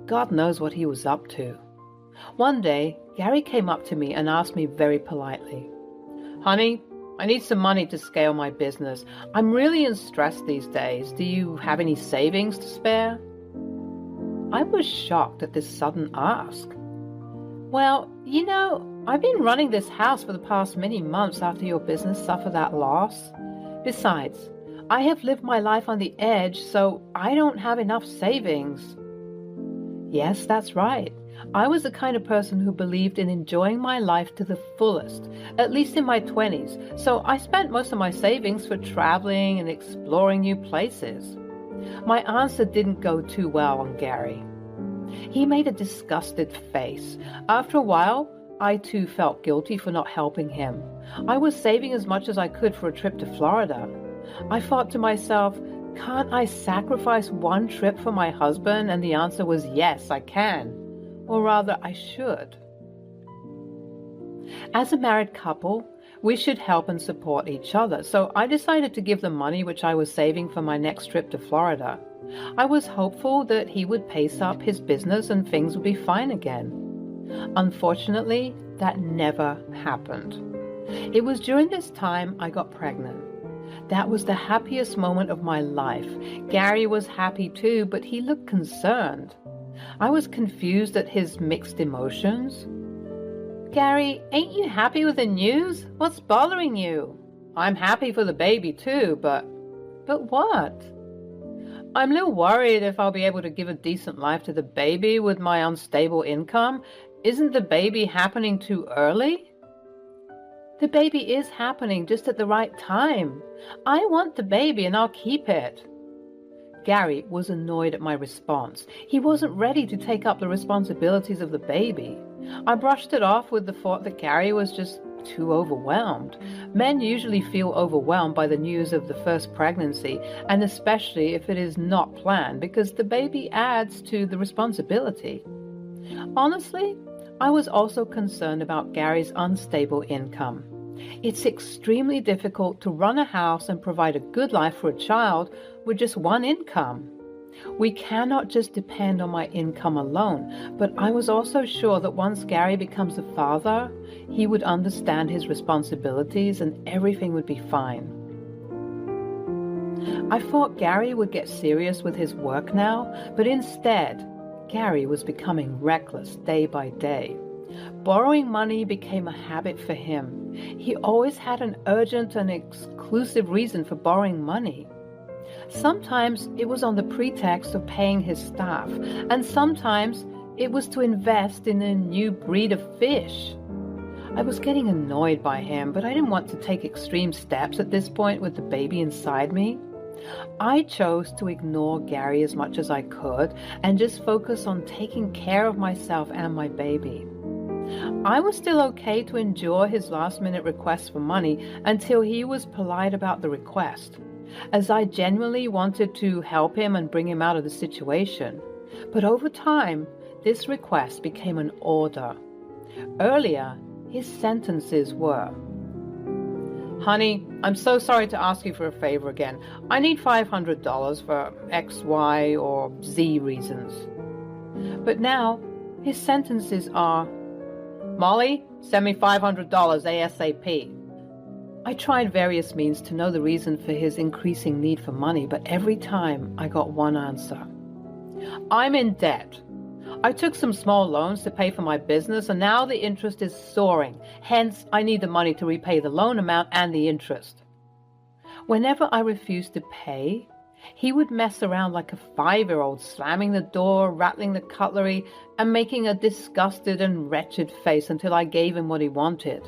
God knows what he was up to. One day, Gary came up to me and asked me very politely, "Honey, I need some money to scale my business. I'm really in stress these days. Do you have any savings to spare?" I was shocked at this sudden ask. "Well, you know, I've been running this house for the past many months after your business suffered that loss. Besides, I have lived my life on the edge, so I don't have enough savings. Yes, that's right. I was the kind of person who believed in enjoying my life to the fullest, at least in my 20s, so I spent most of my savings for traveling and exploring new places. My answer didn't go too well on Gary. He made a disgusted face. After a while, I too felt guilty for not helping him. I was saving as much as I could for a trip to Florida. I thought to myself, can't I sacrifice one trip for my husband? And the answer was yes, I can. Or rather, I should. As a married couple, we should help and support each other. So I decided to give the money which I was saving for my next trip to Florida. I was hopeful that he would pace up his business and things would be fine again. Unfortunately, that never happened. It was during this time I got pregnant. That was the happiest moment of my life. Gary was happy too, but he looked concerned. I was confused at his mixed emotions. Gary, ain't you happy with the news? What's bothering you? I'm happy for the baby too, but what? I'm a little worried if I'll be able to give a decent life to the baby with my unstable income. Isn't the baby happening too early? The baby is happening just at the right time. I want the baby and I'll keep it. Gary was annoyed at my response. He wasn't ready to take up the responsibilities of the baby. I brushed it off with the thought that Gary was just too overwhelmed. Men usually feel overwhelmed by the news of the first pregnancy, and especially if it is not planned, because the baby adds to the responsibility. Honestly, I was also concerned about Gary's unstable income. It's extremely difficult to run a house and provide a good life for a child with just one income. We cannot just depend on my income alone, but I was also sure that once Gary becomes a father, he would understand his responsibilities and everything would be fine. I thought Gary would get serious with his work now, but instead, Gary was becoming reckless day by day. Borrowing money became a habit for him. He always had an urgent and exclusive reason for borrowing money. Sometimes it was on the pretext of paying his staff, and sometimes it was to invest in a new breed of fish. I was getting annoyed by him, but I didn't want to take extreme steps at this point with the baby inside me. I chose to ignore Gary as much as I could and just focus on taking care of myself and my baby. I was still okay to endure his last-minute requests for money until he was polite about the request, as I genuinely wanted to help him and bring him out of the situation. But over time, this request became an order. Earlier, his sentences were, "Honey, I'm so sorry to ask you for a favor again. I need $500 for X, Y, or Z reasons." But now, his sentences are, "Molly, send me $500 ASAP." I tried various means to know the reason for his increasing need for money, but every time I got one answer. "I'm in debt. I took some small loans to pay for my business, and now the interest is soaring. Hence, I need the money to repay the loan amount and the interest." Whenever I refused to pay, he would mess around like a 5-year-old, slamming the door, rattling the cutlery, and making a disgusted and wretched face until I gave him what he wanted.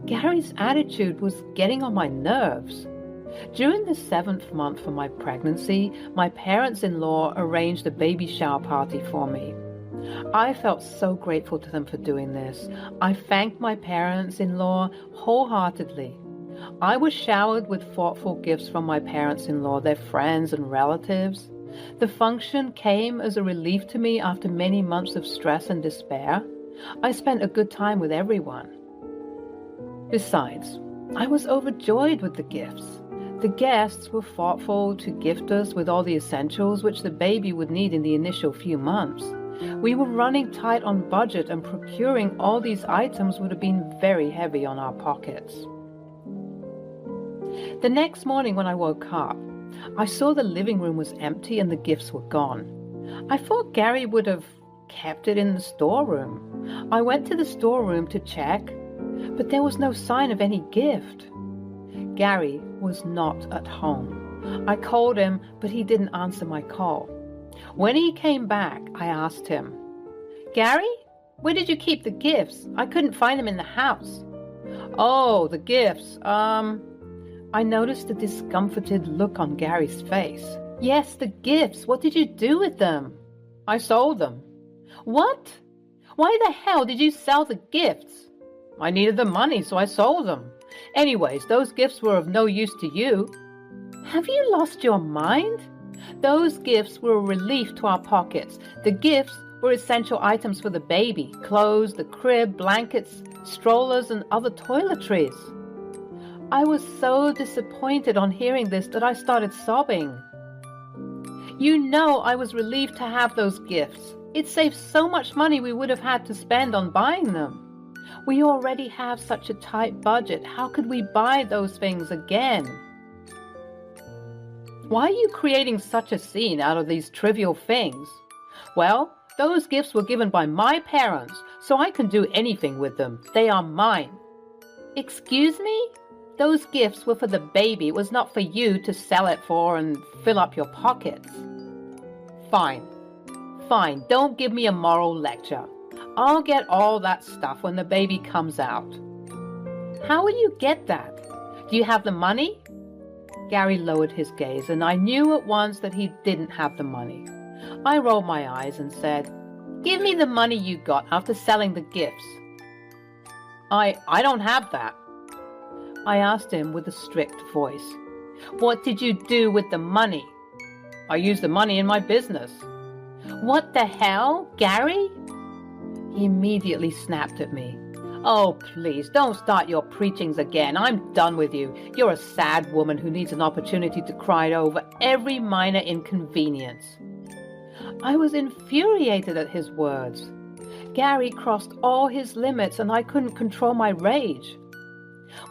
Gary's attitude was getting on my nerves. During the 7th month for my pregnancy, my parents-in-law arranged a baby shower party for me. I felt so grateful to them for doing this. I thanked my parents-in-law wholeheartedly. I was showered with thoughtful gifts from my parents-in-law, their friends and relatives. The function came as a relief to me after many months of stress and despair. I spent a good time with everyone. Besides, I was overjoyed with the gifts. The guests were thoughtful to gift us with all the essentials which the baby would need in the initial few months. We were running tight on budget, and procuring all these items would have been very heavy on our pockets. The next morning when I woke up, I saw the living room was empty and the gifts were gone. I thought Gary would have kept it in the storeroom. I went to the storeroom to check, but there was no sign of any gift. Gary was not at home. I called him, but he didn't answer my call. When he came back, I asked him, "Gary, where did you keep the gifts? I couldn't find them in the house." "Oh, the gifts, I noticed a discomforted look on Gary's face. "Yes, the gifts. What did you do with them?" "I sold them." "What? Why the hell did you sell the gifts?" "I needed the money, so I sold them. Anyways, those gifts were of no use to you." "Have you lost your mind? Those gifts were a relief to our pockets. The gifts were essential items for the baby: clothes, the crib, blankets, strollers, and other toiletries." I was so disappointed on hearing this that I started sobbing. "You know I was relieved to have those gifts. It saved so much money we would have had to spend on buying them. We already have such a tight budget. How could we buy those things again?" "Why are you creating such a scene out of these trivial things?" "Well, those gifts were given by my parents, so I can do anything with them. They are mine." "Excuse me? Those gifts were for the baby. It was not for you to sell it for and fill up your pockets." Fine. Don't give me a moral lecture. I'll get all that stuff when the baby comes out." "How will you get that? Do you have the money?" Gary lowered his gaze, and I knew at once that he didn't have the money. I rolled my eyes and said, "Give me the money you got after selling the gifts." I don't have that." I asked him with a strict voice. "What did you do with the money?" "I used the money in my business." "What the hell, Gary?" He immediately snapped at me. "Oh, please, don't start your preachings again. I'm done with you. You're a sad woman who needs an opportunity to cry over every minor inconvenience." I was infuriated at his words. Gary crossed all his limits and I couldn't control my rage.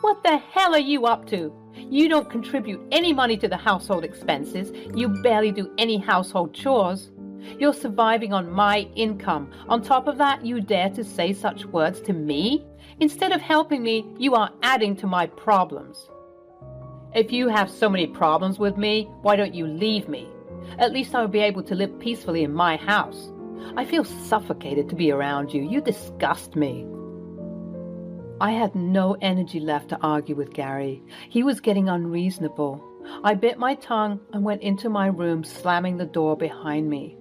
"What the hell are you up to? You don't contribute any money to the household expenses. You barely do any household chores. You're surviving on my income. On top of that, you dare to say such words to me? Instead of helping me, you are adding to my problems." "If you have so many problems with me, why don't you leave me? At least I will be able to live peacefully in my house. I feel suffocated to be around you. You disgust me." I had no energy left to argue with Gary. He was getting unreasonable. I bit my tongue and went into my room, slamming the door behind me.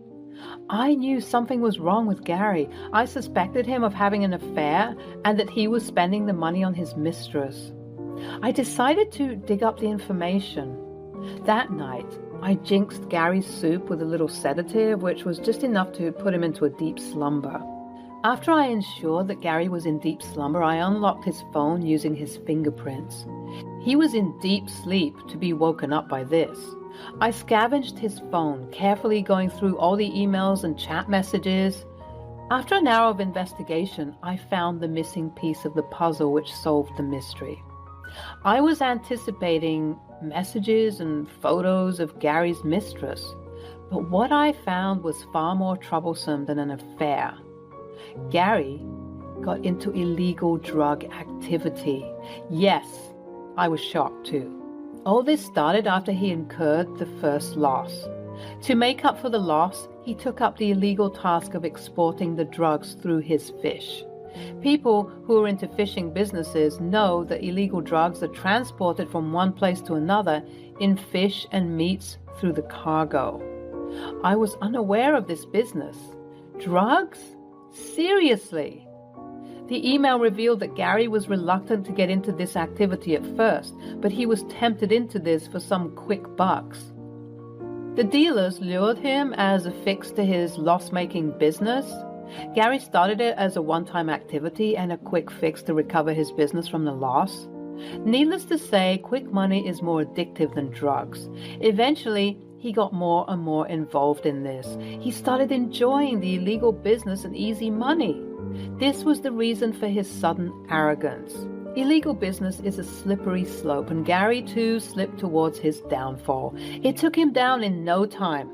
I knew something was wrong with Gary. I suspected him of having an affair and that he was spending the money on his mistress. I decided to dig up the information. That night, I jinxed Gary's soup with a little sedative, which was just enough to put him into a deep slumber. After I ensured that Gary was in deep slumber, I unlocked his phone using his fingerprints. He was in deep sleep to be woken up by this. I scavenged his phone, carefully going through all the emails and chat messages. After an hour of investigation, I found the missing piece of the puzzle which solved the mystery. I was anticipating messages and photos of Gary's mistress, but what I found was far more troublesome than an affair. Gary got into illegal drug activity. Yes, I was shocked too. All this started after he incurred the first loss. To make up for the loss, he took up the illegal task of exporting the drugs through his fish. People who are into fishing businesses know that illegal drugs are transported from one place to another in fish and meats through the cargo. I was unaware of this business. Drugs? Seriously? The email revealed that Gary was reluctant to get into this activity at first, but he was tempted into this for some quick bucks. The dealers lured him as a fix to his loss-making business. Gary started it as a one-time activity and a quick fix to recover his business from the loss. Needless to say, quick money is more addictive than drugs. Eventually, he got more and more involved in this. He started enjoying the illegal business and easy money. This was the reason for his sudden arrogance. Illegal business is a slippery slope, and Gary too slipped towards his downfall. It took him down in no time.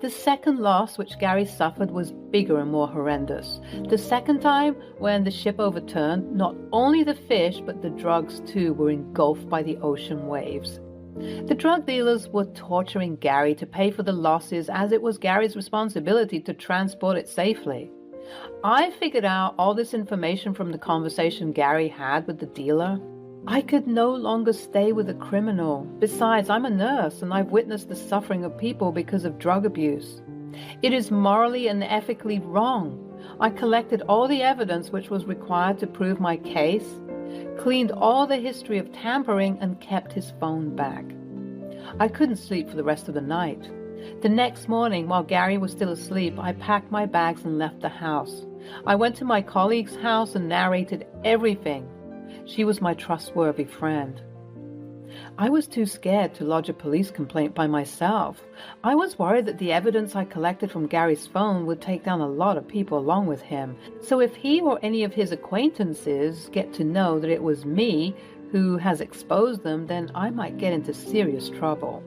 The second loss which Gary suffered was bigger and more horrendous. The second time, when the ship overturned, not only the fish but the drugs too were engulfed by the ocean waves. The drug dealers were torturing Gary to pay for the losses, as it was Gary's responsibility to transport it safely. I figured out all this information from the conversation Gary had with the dealer. I could no longer stay with a criminal. Besides, I'm a nurse and I've witnessed the suffering of people because of drug abuse. It is morally and ethically wrong. I collected all the evidence which was required to prove my case, cleaned all the history of tampering, and kept his phone back. I couldn't sleep for the rest of the night. The next morning, while Gary was still asleep, I packed my bags and left the house. I went to my colleague's house and narrated everything. She was my trustworthy friend. I was too scared to lodge a police complaint by myself. I was worried that the evidence I collected from Gary's phone would take down a lot of people along with him. So if he or any of his acquaintances get to know that it was me who has exposed them, then I might get into serious trouble.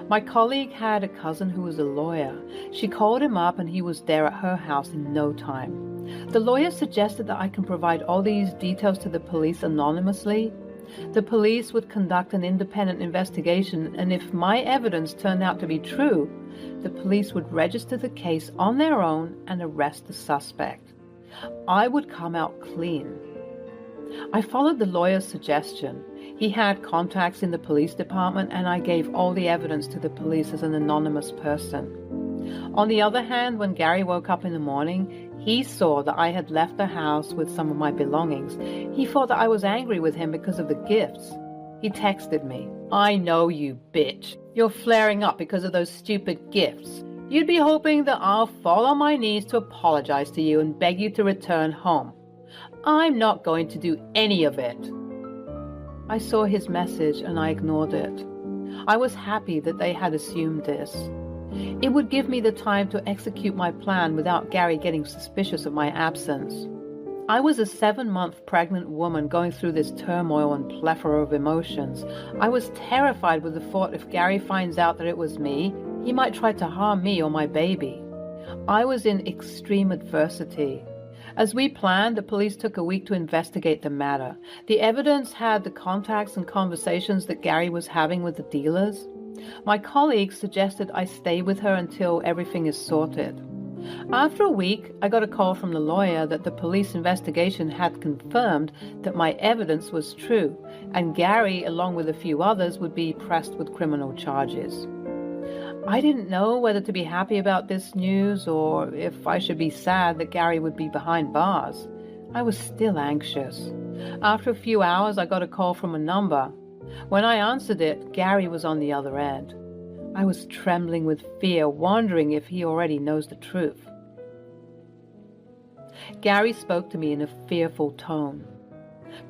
My colleague had a cousin who was a lawyer. She called him up and he was there at her house in no time. The lawyer suggested that I can provide all these details to the police anonymously. The police would conduct an independent investigation, and if my evidence turned out to be true, the police would register the case on their own and arrest the suspect. I would come out clean. I followed the lawyer's suggestion. He had contacts in the police department, and I gave all the evidence to the police as an anonymous person. On the other hand, when Gary woke up in the morning, he saw that I had left the house with some of my belongings. He thought that I was angry with him because of the gifts. He texted me, "I know you, bitch. You're flaring up because of those stupid gifts. You'd be hoping that I'll fall on my knees to apologize to you and beg you to return home. I'm not going to do any of it." I saw his message and I ignored it. I was happy that they had assumed this. It would give me the time to execute my plan without Gary getting suspicious of my absence. I was a 7-month pregnant woman going through this turmoil and plethora of emotions. I was terrified with the thought if Gary finds out that it was me, he might try to harm me or my baby. I was in extreme adversity. As we planned, the police took a week to investigate the matter. The evidence had the contacts and conversations that Gary was having with the dealers. My colleague suggested I stay with her until everything is sorted. After a week, I got a call from the lawyer that the police investigation had confirmed that my evidence was true, and Gary, along with a few others, would be pressed with criminal charges. I didn't know whether to be happy about this news or if I should be sad that Gary would be behind bars. I was still anxious. After a few hours, I got a call from a number. When I answered it, Gary was on the other end. I was trembling with fear, wondering if he already knows the truth. Gary spoke to me in a fearful tone.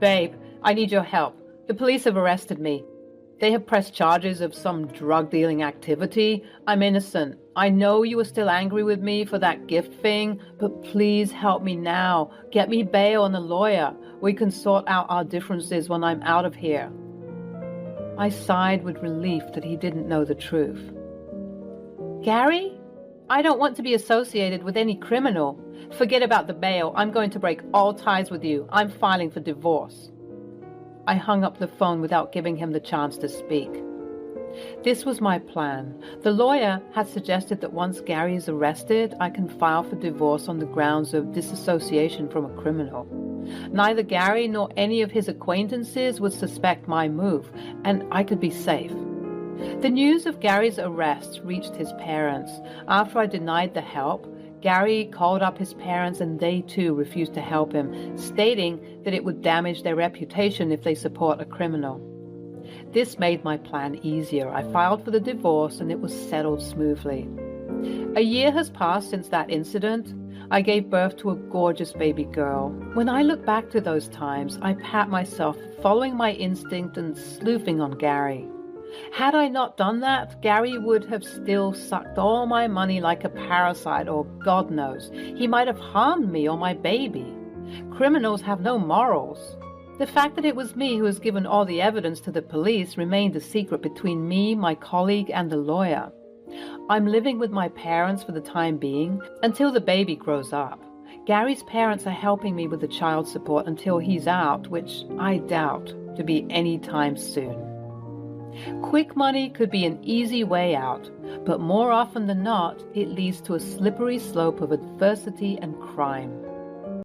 "Babe, I need your help. The police have arrested me. They have pressed charges of some drug-dealing activity. I'm innocent. I know you were still angry with me for that gift thing, but please help me now. Get me bail and a lawyer. We can sort out our differences when I'm out of here." I sighed with relief that he didn't know the truth. "Gary, I don't want to be associated with any criminal. Forget about the bail. I'm going to break all ties with you. I'm filing for divorce." I hung up the phone without giving him the chance to speak. This was my plan. The lawyer had suggested that once Gary is arrested, I can file for divorce on the grounds of disassociation from a criminal. Neither Gary nor any of his acquaintances would suspect my move, and I could be safe. The news of Gary's arrest reached his parents. After I denied the help, Gary called up his parents and they too refused to help him, stating that it would damage their reputation if they support a criminal. This made my plan easier. I filed for the divorce and it was settled smoothly. A year has passed since that incident. I gave birth to a gorgeous baby girl. When I look back to those times, I pat myself for following my instinct and sleuthing on Gary. Had I not done that, Gary would have still sucked all my money like a parasite, or God knows, he might have harmed me or my baby. Criminals have no morals. The fact that it was me who has given all the evidence to the police remained a secret between me, my colleague, and the lawyer. I'm living with my parents for the time being, until the baby grows up. Gary's parents are helping me with the child support until he's out, which I doubt to be any time soon. Quick money could be an easy way out, but more often than not, it leads to a slippery slope of adversity and crime.